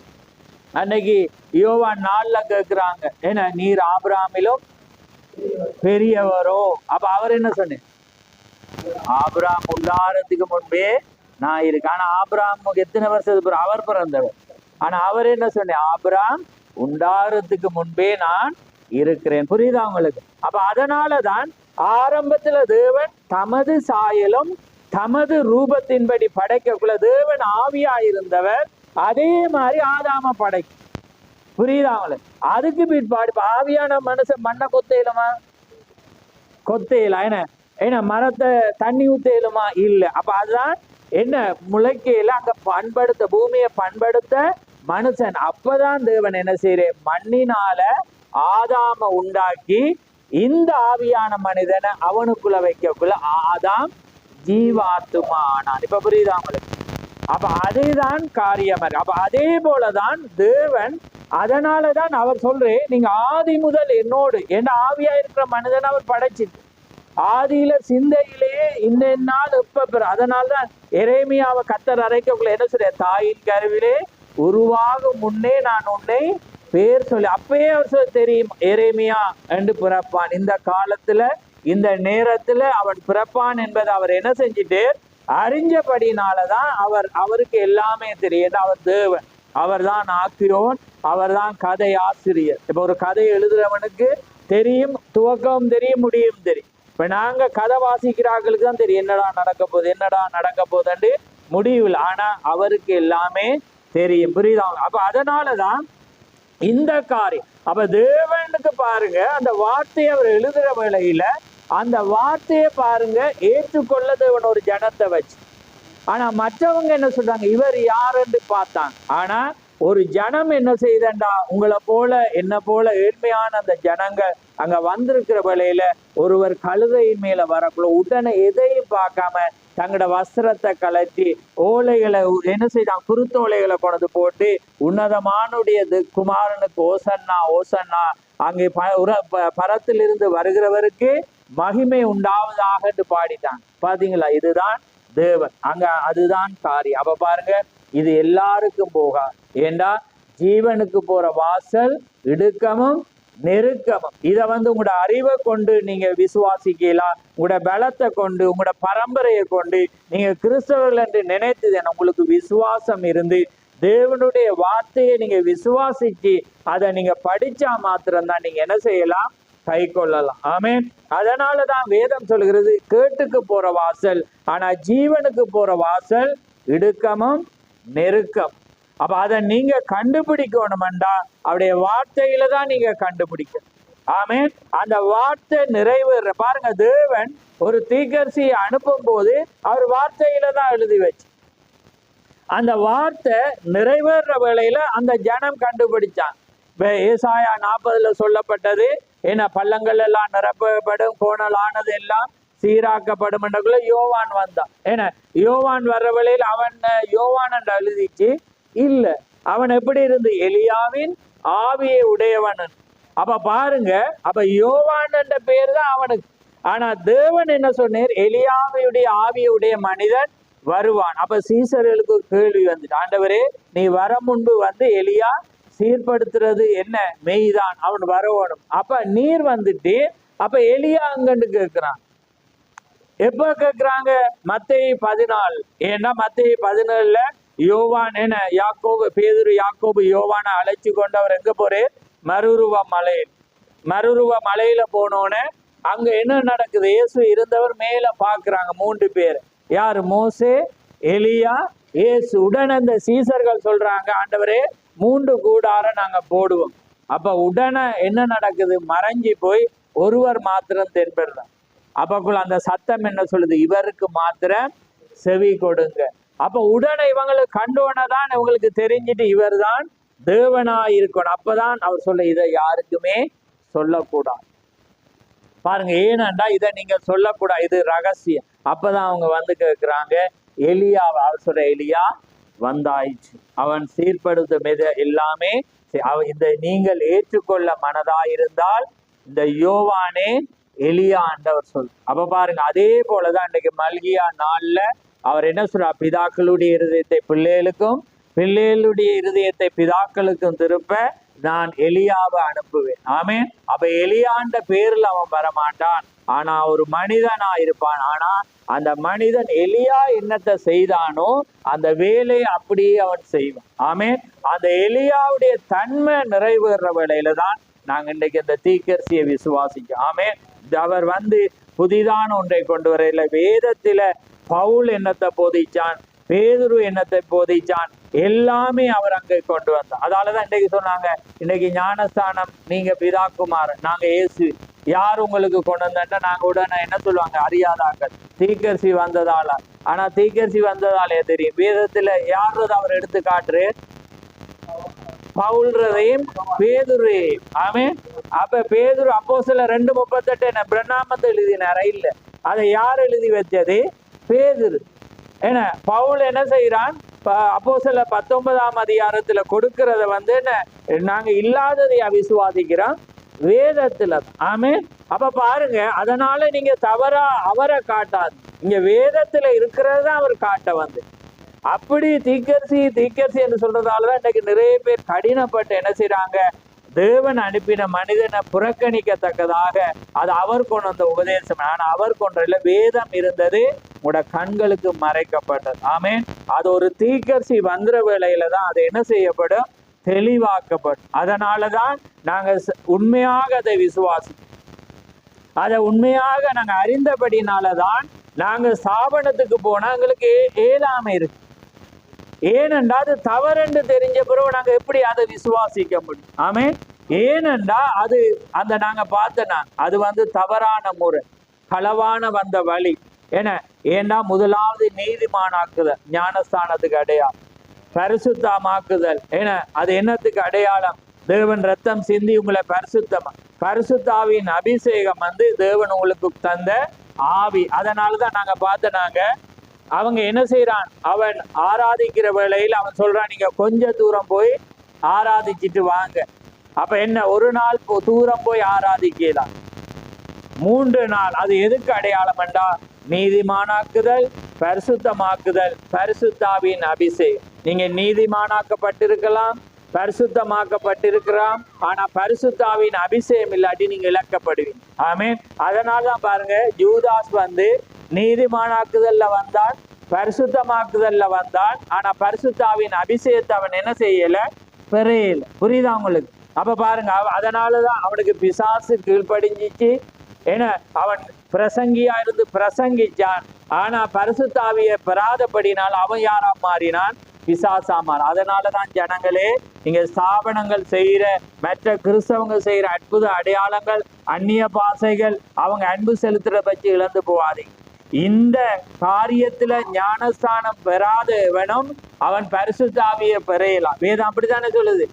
அன்னைக்கு யோவான் 4 கேட்கிறாங்க, ஏன்னா நீர் ஆபிரகாமிலும் பெரியவரோ. அப்ப அவர் என்ன சொன்னேன், ஆபிரகாம் உண்டாரத்துக்கு முன்பே நான் இருக்கேன். ஆனா ஆபிரகாமுக்கு எத்தனை வருஷத்துக்கு அவர் பிறந்தவர். ஆனா அவர் என்ன சொன்னேன், ஆபிரகாம் உண்டாரத்துக்கு முன்பே நான் இருக்கிறேன். புரியுதா உங்களுக்கு? அப்ப அதனாலதான் ஆரம்பத்துல தேவன் தமது சாயலும் தமது ரூபத்தின்படி படைக்கக்குள்ள தேவன் ஆவியா இருந்தவர். அதே மாதிரி ஆதாம படைக்கு. புரியுதா அவங்களுக்கு? அதுக்கு பிற்பாடு ஆவியான மனுஷன் மண்ணை கொத்தையிலுமா? கொத்தையில. ஏன்னா மரத்தை தண்ணி ஊத்தையிலுமா? இல்ல. அப்ப அதுதான் என்ன முளைக்கையில அங்க பண்படுத்த, பூமியை பண்படுத்த மனுஷன். அப்பதான் தேவன் என்ன செய்யற, மண்ணினால ஆதாம உண்டாக்கி இந்த ஆவியான மனிதனை அவனுக்குள்ள வைக்கக்குள்ள ஆதாம் ஜீவாத்துமா ஆனான். இப்ப புரியுதா அவங்களுக்கு? அப்ப அதேதான் காரியம். அப்ப அதே போலதான் தேவன். அதனாலதான் அவர் சொல்றேன், நீங்க ஆதி முதல் என்னோடு என்ன ஆவியா இருக்கிற மனிதன் அவர் படைச்சிட்டு ஆதியில சிந்தையிலேயே இந்த நாள் இப்ப. அதனால்தான் எரேமியாவை கத்தர் அரைக்கக்குள்ள என்ன சொல்ற, தாயின் கருவிலே உருவாகும் முன்னே நான் உன்னை பேர் சொல்லி. அப்பயே அவர் தெரியும் எரேமியா என்று பிறப்பான், இந்த காலத்துல இந்த நேரத்துல அவன் பிறப்பான் என்பதை அவர் என்ன செஞ்சுட்டு அறிஞ்சபடினாலதான் அவருக்கு எல்லாமே தெரியும். அவர் தேவன், அவர் தான் ஆக்கியோன், அவர் தான் கதை ஆசிரியர். இப்ப ஒரு கதை எழுதுறவனுக்கு தெரியும், துவக்கம் தெரியும், முடியும் தெரியும். இப்ப நாங்க கதை வாசிக்கிறார்களுக்கு தான் தெரியும் என்னடா நடக்க போகுதுன்னு முடிவில். ஆனா அவருக்கு எல்லாமே தெரியும். புரியுதா? அப்ப அதனாலதான் இந்த காரியம். அப்ப தேவனுக்கு பாருங்க, அந்த வார்த்தையை அவர் எழுதுற வேளையில அந்த வார்த்தையை பாருங்க ஏற்றுக்கொள்ள தேவன் ஒரு ஜனத்தை வச்சு. ஆனா மற்றவங்க என்ன சொல்றாங்க, இவர் யாருன்னு பார்த்தாங்க. ஆனா ஒரு ஜனம் என்ன செய்தண்டா, உங்களை போல என்ன போல ஏழ்மையான அந்த ஜனங்கள் அங்க வந்திருக்கிற வேளையில ஒருவர் கழுதையின் மேல வரக்குள்ள உடனே எதையும் பார்க்காம தங்களோட வஸ்திரத்தை கலட்டி ஓலைகளை என்ன செய்தாங்க, குருத்தோலைகளை கொண்டு போட்டு உன்னதமானுடைய குமாரனுக்கு ஓசன்னா ஓசன்னா, அங்கே பரத்திலிருந்து வருகிறவருக்கு மகிமை உண்டாவதாக பாடிட்டாங்க. பாத்தீங்களா? இதுதான் தேவன். அங்க அதுதான் காரியம். அப்ப பாருங்க, இது எல்லாருக்கும் போகா. ஏண்டா ஜீவனுக்கு போற வாசல் இடுக்கமும் நெருக்கமும். இதை உங்களோட அறிவை கொண்டு நீங்க விசுவாசிக்கலாம், உங்களோட பலத்தை கொண்டு, உங்களோட பரம்பரையை கொண்டு நீங்க கிறிஸ்தவர்கள் என்று நினைத்தது. உங்களுக்கு விசுவாசம் இருந்து தேவனுடைய வார்த்தையை நீங்க விசுவாசிச்சு அதை நீங்க படிச்சா மாத்திரம்தான் நீங்க என்ன செய்யலாம், கை கொள்ளலாம். ஆமென். அதனாலதான் வேதம் சொல்கிறது, கேட்டுக்கு போற வாசல் ஆனா ஜீவனுக்கு போற வாசல் இடுக்கமும் நெருக்கம். அப்ப அதை நீங்க கண்டுபிடிக்கணும்டா அவருடைய வார்த்தையில தான் நீங்க கண்டுபிடிக்கணும். ஆமென். அந்த வார்த்தை நிறைவேற பாருங்க, தேவன் ஒரு தீர்க்கதரிசியை அனுப்பும் போது அவர் வார்த்தையில தான் எழுதி வச்சு, அந்த வார்த்தை நிறைவேற வேளையில அந்த ஜனம் கண்டுபிடிச்சான். ஏசாயா 40 சொல்லப்பட்டது என்ன, பள்ளங்கள் எல்லாம் நிரப்பப்படும், கோணலானது எல்லாம் சீராக்கப்படும் என்றக்குள்ள யோவான் வந்தான். ஏன்னா யோவான் வர்ற வேளையில் அவன் யோவான் என்று எழுதிச்சு இல்ல, அவன் எப்படி இருந்து எலியாவின் ஆவியை உடையவன். அப்ப பாருங்க, அப்ப யோவான் என்ற பேர் தான் அவனுக்கு. ஆனா தேவன் என்ன சொன்னார், எலியாவியுடைய ஆவியுடைய மனிதன் வருவான். அப்ப சீசர்களுக்கு கேள்வி வந்துட்டு, ஆண்டவரே நீ வர முன்பு எலியா சீர்படுத்துறது என்ன மெய்தான், அவன் வரணும். அப்ப நீர் வந்துட்டு அப்ப எலியா அங்கன்னு கேட்கிறான். எப்ப கேட்கிறாங்க, மத்தேயு 14. ஏன்னா மத்தேயு 14 யோவான் என்ன யாக்கோபு, பேதுரு யாக்கோபு யோவானை அழைச்சு கொண்டு அவர் எங்க போறே, மறுரூப மலையில். மறுரூப மலையில போனோன்னு அங்க என்ன நடக்குது, இயேசு இருந்தவர் மேல பாக்குறாங்க 3 பேர். யாரு, மோசே, எலியா, இயேசு. உடனே அந்த சீசர்கள் சொல்றாங்க, ஆண்டவரே 3 கூடாரம் நாங்க போடுவோம். அப்ப உடனே என்ன நடக்குது, மறைஞ்சி போய் ஒருவர் மாத்திரம் தென்படுறார். அப்பக்குள்ள அந்த சத்தம் என்ன சொல்லுது, இவருக்கு மாத்திரம் செவி கொடுங்க. அப்ப உடனே இவங்களுக்கு கண்டோனதான் இவங்களுக்கு தெரிஞ்சிட்டு இவர் தான் தேவனா இருக்கணும். அப்பதான் அவர் சொல்ல, இதை யாருக்குமே சொல்லக்கூடாது. பாருங்க, ஏனண்டா இதை நீங்க சொல்லக்கூடாது, இது ரகசியம். அப்பதான் அவங்க கேட்கிறாங்க, எலியா. அவர் சொல்ற, எலியா வந்தாயிச்சு, அவன் சீர்படுத்தும் எல்லாமே இந்த நீங்கள் ஏற்றுக்கொள்ள மனதாயிருந்தால் இந்த யோவானே எலியா ஆண்டவர் சொல். அப்ப பாருங்க, அதே போலதான் இன்னைக்கு மல்கியா 4 அவர் என்ன சொல்றா, பிதாக்களுடைய இருதயத்தை பிள்ளைகளுக்கும் பிள்ளைகளுடைய இருதயத்தை பிதாக்களுக்கும் திருப்ப நான் எலியாவை அனுப்புவேன். ஆமென். அப்ப எலியாண்ட பேர்ல அவன் வரமாட்டான், ஆனா ஒரு மனிதனா இருப்பான். ஆனா அந்த மனிதன் எலியா என்னத்தை செய்தானோ அந்த வேலையை அப்படியே அவன் செய்வான். ஆமென். அந்த எலியாவுடைய தன்மை நிறைவேற வேளையில தான் நாங்க இன்னைக்கு இந்த தீர்க்கதரிசியை விசுவாசிக்கும். ஆமென். அவர் புதிதான ஒன்றை கொண்டு வரையில. வேதத்தில பவுல் என்னத்தை போதிச்சான், பேதுரு என்னத்தை போதிச்சான், எல்லாமே அவர் அங்கே கொண்டு வந்தார். அதாலதான் இன்னைக்கு சொன்னாங்க, இன்னைக்கு ஞானஸ்தானம் நீங்க பிதாக்குமார், நாங்க இயேசு. யார் உங்களுக்கு கொண்டு வந்தா நாங்க உடனே என்ன சொல்லுவாங்க, அறியாதாக்கள், தீர்க்கதரிசி வந்ததால. ஆனா தீர்க்கதரிசி வந்ததாலே தெரியும், வேதத்துல யாரது அவர் எடுத்து காட்டுரு, பவுல்றதையும் பேதுரையும். ஆமென். அப்ப பேதுரு அப்போஸ்தலர் 2:38 என்ன பிரண்ணாமத்தை எழுதினாரா, இல்ல, அதை யார் எழுதி வச்சது, பேதுரு. என்ன பவுல் என்ன செய்யறான், அப்போஸ்தலர் 19ஆம் அதிகாரத்துல கொடுக்கறத என்ன நாங்க இல்லாததை விசுவாசிக்கிறோம் வேதத்துல. ஆமென். அப்ப பாருங்க, அதனால நீங்க தவறா அவரை காட்டாது, இங்க வேதத்துல இருக்கிறத அவர் காட்ட அப்படி தீர்க்கதரிசி என்று சொல்றதாலதான் இன்னைக்கு நிறைய பேர் கடினப்பட்டு என்ன செய்யறாங்க, தேவன் அனுப்பின மனிதனை புறக்கணிக்கத்தக்கதாக அது அவர் கொண்டு வந்த உபதேசம். ஆனா அவர் கொண்ட வேதம் இருந்தது உங்களோட கண்களுக்கு மறைக்கப்பட்டது. ஆமென். அது ஒரு தீர்க்கதரிசி வந்திர வேளையில தான் அது என்ன செய்யப்படும், தெளிவாக்கப்படும். அதனாலதான் நாங்க உண்மையாக அதை அதை உண்மையாக நாங்க அறிந்தபடினாலதான் நாங்க ஸ்தாபனத்துக்கு போனா எங்களுக்கு ஏழாமை இருக்கு. ஏனென்றா அது தவறென்று தெரிஞ்ச பிறகு நாங்க எப்படி அதை விசுவாசிக்க முடியும். ஆமென். ஏனென்றா அது அந்த நாங்க பார்த்தனா அது தவறான முறை, களவான வந்த வழி. ஏன்னா முதலாவது நீதிமானாக்குதல் ஞானஸ்தானத்துக்கு அடையாளம், பரிசுத்தமாக்குதல். அது என்னத்துக்கு அடையாளம், தேவன் ரத்தம் சிந்தி உங்களை பரிசுத்தாவின் அபிஷேகம் தேவன் உங்களுக்கு தந்த ஆவி. அதனாலதான் நாங்க பார்த்தனாங்க, அவங்க என்ன செய்யறான், அவன் ஆராதிக்கிற வேளையில் அவன் சொல்றான், நீங்க கொஞ்ச தூரம் போய் ஆராதிச்சுட்டு வாங்க. அப்ப என்ன, ஒரு நாள் தூரம் போய் ஆராதிக்கலாம், 3 நாள். அது எதுக்கு அடையாளம் என்றா, நீதிமானாக்குதல், பரிசுத்தமாக்குதல், பரிசுத்தாவின் அபிஷேகம். நீங்க நீதிமானாக்கப்பட்டிருக்கலாம், பரிசுத்தமாக்கப்பட்டிருக்கிறோம். ஆனா பரிசுத்தாவின் அபிஷேகம் இல்லாட்டி நீங்க இழக்கப்படுவீங்க. ஆமென். அதனாலதான் பாருங்க, யூதாஸ் வந்து நீதிமானாக்குதல்ல வந்தான், பரிசுத்தமாக்குதல்ல வந்தான். ஆனா பரிசுத்தாவின் அபிஷேகத்தை அவன் என்ன செய்யல, பெறையில. புரியுதா உங்களுக்கு? அப்ப பாருங்க, அதனாலதான் அவனுக்கு பிசாசு கீழ்ப்படிஞ்சிச்சு. ஏன்னா அவன் பிரசங்கியா இருந்து பிரசங்கிச்சான். ஆனா பரிசுத்தாவியை பெறாதபடினால் அவன் யாரா மாறினான், பிசாசா மாறினான். அதனாலதான் ஜனங்களே, நீங்க ஸ்தாபனங்கள் செய்யற, மற்ற கிறிஸ்தவங்க செய்யற அற்புத அடையாளங்கள், அந்நிய பாசைகள், அவங்க அன்பு செலுத்துற பற்றி இழந்து போவாதீங்க. இந்த காரியத்துல ஞானஸ்தானம் பெறாதவனும் அவன் பரிசுத்தாவியை பெறையலாம். வேதம் அப்படித்தானே சொல்லுது.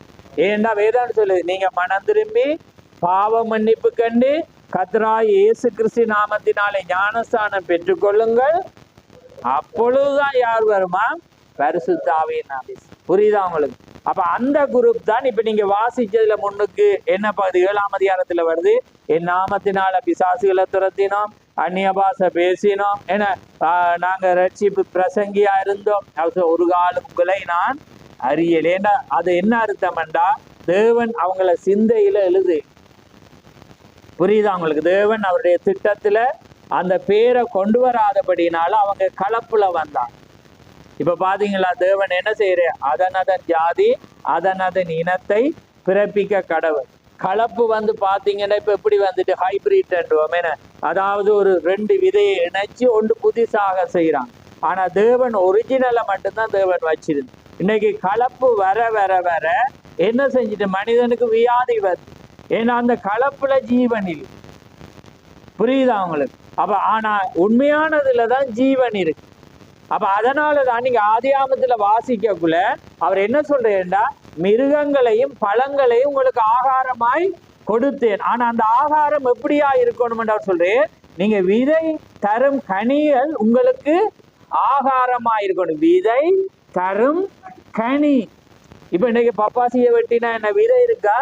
ஏன்னா வேதம் சொல்லுது, நீங்க மனம் திரும்பி பாவ மன்னிப்பு கண்டு கர்த்தராகிய இயேசு கிறிஸ்து நாமத்தினாலே ஞானஸ்தானம் பெற்றுக்கொள்ளுங்கள், அப்பொழுதுதான் யார் வருமா, பரிசுத்த ஆவியின் அபிஷேகம். புரியுதா உங்களுக்கு? அப்ப அந்த குரூப் தான் இப்ப நீங்க வாசிச்சதுல முன்னுக்கு என்ன பகுதி 7ஆம் அதிகாரத்துல வருது, என் நாமத்தினால பிசாசுகளை துரத்தினோம், அந்நிய பாஷை பேசினோம், ஏன்னா நாங்க ரட்சிப்பு பிரசங்கியா இருந்தோம், ஒரு காலம் உங்களை நான் அறியல். ஏன்னா அது என்ன அர்த்தம்டா, தேவன் அவங்கள சிந்தையில எழுது. புரியுதா உங்களுக்கு? தேவன் அவருடைய திட்டத்துல அந்த பேரை கொண்டு வராதபடினால அவங்க கலப்புல வந்தாங்க. இப்ப பாத்தீங்களா, தேவன் என்ன செய்யற, அதனதன் ஜாதி அதனதன் இனத்தை பிறப்பிக்க கடவுள். கலப்பு வந்து பாத்தீங்கன்னா இப்ப எப்படி வந்துட்டு ஹைபிரிட், அதாவது ஒரு 2 விதையை இணைச்சு ஒன்று புதுசாக செய்யறாங்க. ஆனா தேவன் ஒரிஜினலை மட்டும்தான் தேவன் வச்சிருந்து. இன்னைக்கு கலப்பு வர வர வர என்ன செஞ்சுட்டு மனிதனுக்கு வியாதி வருது. ஏன்னா அந்த கலப்புல ஜீவன் இல்லை. புரியுதா உங்களுக்கு? அப்ப ஆனா உண்மையானதுலதான் ஜீவன் இருக்கு. அப்ப அதனாலதான் நீங்க ஆதியாமத்துல வாசிக்கக்குள்ள அவர் என்ன சொல்றேன்டா, மிருகங்களையும் பழங்களையும் உங்களுக்கு ஆகாரமாய் கொடுத்தேன். ஆனா அந்த ஆகாரம் எப்படியா இருக்கணும்னு அவர் சொல்றேன், நீங்க விதை தரும் கனிகள் உங்களுக்கு ஆகாரமா இருக்கணும். விதை தரும் கனி. இப்ப இன்னைக்கு பப்பாசியை வெட்டினா என்ன விதை இருக்கா?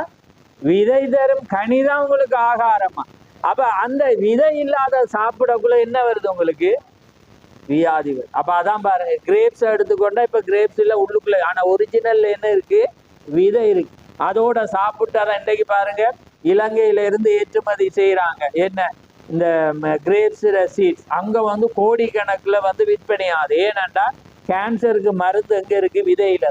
விதை தரும் கனிதான் உங்களுக்கு ஆகாரமா. அப்ப அந்த விதை இல்லாத சாப்பிடக்குள்ள என்ன வருது உங்களுக்கு, வியாதிகள். அப்ப அதான் பாருங்க, கிரேப்ஸ் எடுத்துக்கொண்டா இப்ப கிரேப்ஸ் இல்ல உள்ளுக்குள்ள, ஆனா ஒரிஜினல்ல என்ன இருக்கு, விதை இருக்கு. அதோட சாப்பிட்டாதான் இன்றைக்கு பாருங்க இலங்கையில இருந்து ஏற்றுமதி செய்யறாங்க என்ன, இந்த கிரேப்ஸ் சீட்ஸ் அங்க வந்து கோடிக்கணக்குல வந்து விற்பனை ஆகுது. ஏனண்டா கேன்சருக்கு மருந்து எங்க இருக்கு, விதையில.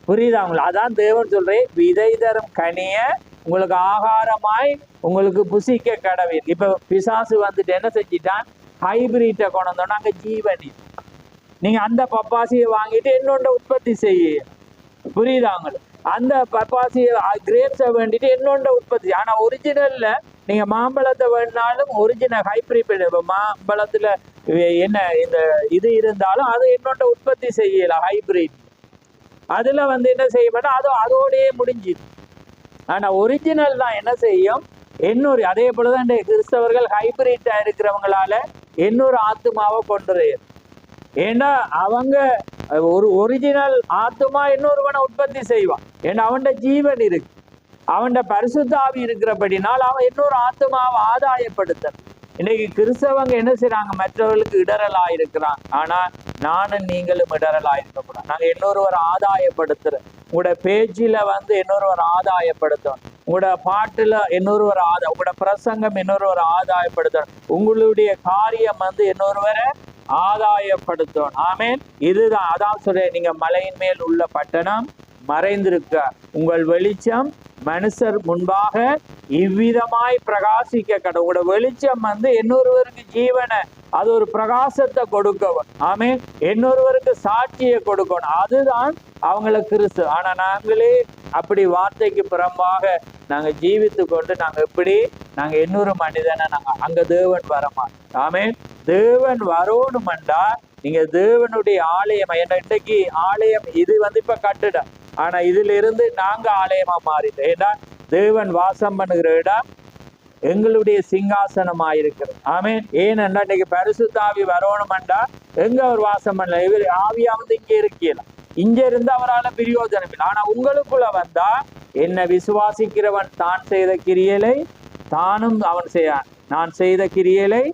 புரியுதா உங்களுக்கு? அதான் தேவன் சொல்றேன், விதை தரும் கனிய உங்களுக்கு ஆகாரமாய் உங்களுக்கு புசிக்க கடவுள். இப்ப பிசாசு வந்துட்டு என்ன செஞ்சிட்டான், ஹைபிரிட்டை கொண்டு வந்தோம்னா அங்க ஜீவனி. நீங்க அந்த பப்பாசியை வாங்கிட்டு என்னொண்ட உற்பத்தி செய்ய. புரியுதா உங்களுக்கு? அந்த பப்பாசியை கிரேப்ஸை வேண்டிட்டு என்னொண்ட உற்பத்தி. ஆனா ஒரிஜினல்ல நீங்க மாம்பழத்தை வேணாலும் ஒரிஜினல் ஹைபிரிட், மாம்பழத்துல என்ன இந்த இது இருந்தாலும் அது என்னொண்ட உற்பத்தி செய்யல, ஹைபிரிட். அதுல வந்து என்ன செய்ய மாட்டோம், அதோடயே முடிஞ்சிடும். ஆனா ஒரிஜினல் தான் என்ன செய்யும், இன்னொரு. அதே போலதான் கிறிஸ்தவர்கள் ஹைபிரிட்டா இருக்கிறவங்களால இன்னொரு ஆத்துமாவை கொண்டு. ஏன்னா அவங்க ஒரு ஒரிஜினல் ஆத்துமா இன்னொருவனை உற்பத்தி செய்வான். ஏன்னா அவன்ட ஜீவன் இருக்கு, அவன்ட பரிசுத்த ஆவி இருக்கிறபடினால் அவன் இன்னொரு ஆத்துமாவை ஆதாயப்படுத்த. இன்னைக்கு கிறிஸ்தவங்க என்ன செய்யறாங்க, மற்றவர்களுக்கு இடரலா இருக்கிறான். ஆனா நானும் நீங்களும் இடரலா இருக்கக்கூடாது. நாங்க இன்னொருவர் ஆதாயப்படுத்துறோம். உங்களோட பேச்சில வந்து இன்னொருவர் ஆதாயப்படுத்தும், உங்களோட பாட்டுல இன்னொருவர் உங்களோட பிரசங்கம் இன்னொருவர் ஆதாயப்படுத்தும், உங்களுடைய காரியம் வந்து இன்னொருவரை ஆதாயப்படுத்தும். ஆமேன். இதுதான் அதான் சொல்றேன், நீங்க மலையின் மேல் உள்ள பட்டணம் மறைந்திருக்க, உங்கள் வெளிச்சம் மனுஷர் முன்பாக இவ்விதமாய் பிரகாசிக்க கடவுள். உங்களோட வெளிச்சம் வந்து இன்னொருவருக்கு ஜீவனை, அது ஒரு பிரகாசத்தை கொடுக்கணும். ஆமேன். இன்னொருவருக்கு சாட்சியை கொடுக்கணும். அதுதான் அவங்கள கிறிஸ்து. ஆனா நாங்களே அப்படி வார்த்தைக்கு புறம்பாக நாங்க ஜீவித்து கொண்டு நாங்க இன்னொரு மனிதனை அங்க தேவன் வரமா. ஆமேன். தேவன் வரணும்டா நீங்க தேவனுடைய ஆலயம். இன்னைக்கு ஆலயம் இது வந்து இப்ப கட்டுட, ஆனா இதுல இருந்து நாங்க ஆலயமா மாறிட்டோம். ஏன்னா தேவன் வாசம் பண்ணுகிற இடம் எங்களுடைய சிங்காசனமாயிருக்கிறது. ஆமேன். ஏனென்றா இன்னைக்கு பரிசுத்த ஆவி வரணும்டா எங்க அவர் வாசம் பண்ணல, இவர் ஆவியா வந்து இங்க இருக்கல, இங்க இருந்து அவரால் பிரயோஜனம் இல்லை. ஆனா உங்களுக்குள்ள வந்தா என்ன விசுவாசிக்கிறவன் தான் செய்த கிரியலை தானும் அவன் செய்வான், நான் செய்த கிரியலை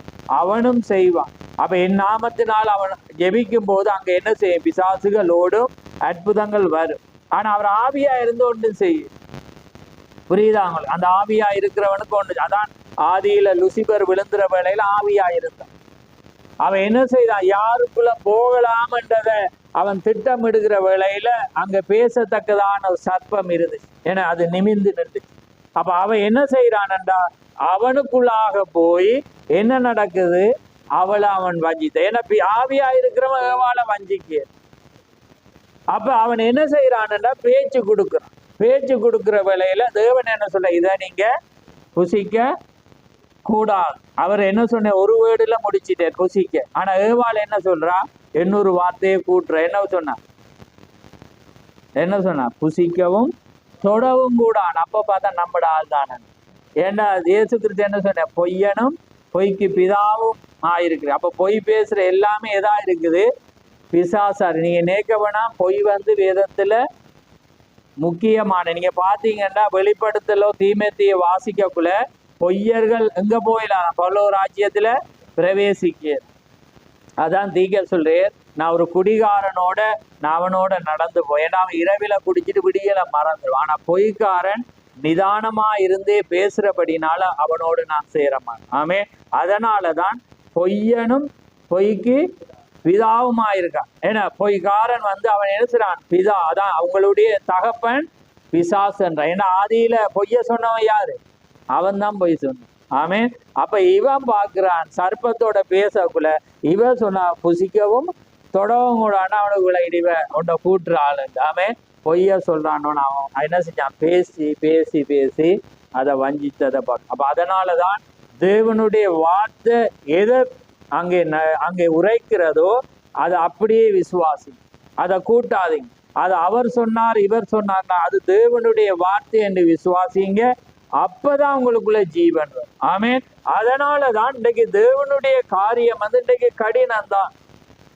அவனும் செய்வான். அப்ப என் நாமத்தினால் அவன் ஜெபிக்கும் போது அங்க என்ன செய்யும், பிசாசுகளோடும் அற்புதங்கள் வரும். ஆனா அவர் ஆவியா இருந்து ஒன்று செய்ய. புரியுதா உங்களுக்கு? அந்த ஆவியா இருக்கிறவனுக்கு ஒன்று. அதான் ஆதியில லூசிபர் விழுந்துற வேளையில ஆவியா இருந்தான். அவன் என்ன செய்தான்? யாருக்குள்ள போகலாம்ன்றத அவன் திட்டமிடுகிற வேளையில அங்க பேசத்தக்கதான ஒரு சர்ப்பம் இருந்துச்சு. ஏன்னா அது நிமிர்ந்து நின்றுச்சு. அப்ப அவன் என்ன செய்யறான்டா, அவனுக்குள்ளாக போய் என்ன நடக்குது, அவளை அவன் வஞ்சித்த. ஏன்னா ஆவியா இருக்கிறவன் ஏவாளை வஞ்சிக்க. அப்ப அவன் என்ன செய்யறான்டா, பேச்சு கொடுக்குறான். பேச்சு கொடுக்கிற வேளையில தேவன் என்ன சொல்ற, இதை நீங்க புசிக்க கூடாது. அவர் என்ன சொன்ன, ஒரு வேர்டுல முடிச்சிட்டார் புசிக்க. ஆனா ஏவாள் என்ன சொல்றா, 800 வார்த்தையை கூட்டுற. என்ன சொன்னா புசிக்கவும் தொடவும் கூடாது. அப்ப பார்த்தா நம்மட ஆள் தானே. ஏன்னா இயேசு கிறிஸ்து என்ன சொன்ன, பொய்யனும் பொய்க்கு பிதாவும் ஆயிருக்கு. அப்ப பொய் பேசுற எல்லாமே எதா இருக்குது, பிசாசாரு. நீங்க நேக்க வேணா, பொய் வந்து வேதத்துல முக்கியமான. நீங்க பாத்தீங்கன்னா வெளிப்படுத்தலோ தீமைத்தைய வாசிக்கக்குள்ள பொய்யர்கள் எங்க போயிடலாம், பரலோக ராஜ்யத்துல பிரவேசிக்க. அதான் தீக்க சொல்றேன், நான் ஒரு குடிகாரனோட நான் அவனோட நடந்து போய், அவன் இரவில குடிச்சிட்டு விடியல மறந்துடுவான். ஆனா பொய்க்காரன் நிதானமா இருந்தே பேசுறபடினால அவனோடு நான் சேரமான். ஆமே. அதனாலதான் பொய்யனும் பொய்க்கு பிதாவுமா இருக்கான். ஏன்னா பொய்காரன் வந்து அவன் எழுசுறான் பிதா. அதான் அவங்களுடைய தகப்பன் பிசாசுன்ற. ஏன்னா ஆதியில பொய்ய சொன்னவன் யாரு, அவன் தான் பொய் சொன்னான். ஆமே. அப்ப இவன் பார்க்கிறான் சர்ப்பத்தோட பேசக்குள்ள, இவன் சொன்னா புசிக்கவும் தொடவும் கூட அவனுக்குள்ள இடிவ உன்னை கூட்டுற ஆளு. ஆமே. பொய்ய சொல்றான்னு அவன் என்ன செஞ்சான், பேசி பேசி பேசி அதை வஞ்சித்ததை பார்க்க. அப்ப அதனாலதான் தேவனுடைய வார்த்தை எதை அங்கே உரைக்கிறதோ அதை அப்படியே விசுவாசி, அதை கூட்டாதீங்க. அது அவர் சொன்னார் இவர் சொன்னார்னா அது தேவனுடைய வார்த்தை என்று விசுவாசிங்க. அப்பதான் உங்களுக்குள்ள ஜீவன் வரும். ஆமேன். அதனாலதான் இன்றைக்கு தேவனுடைய காரியம் வந்து இன்றைக்கு கடினம் தான்.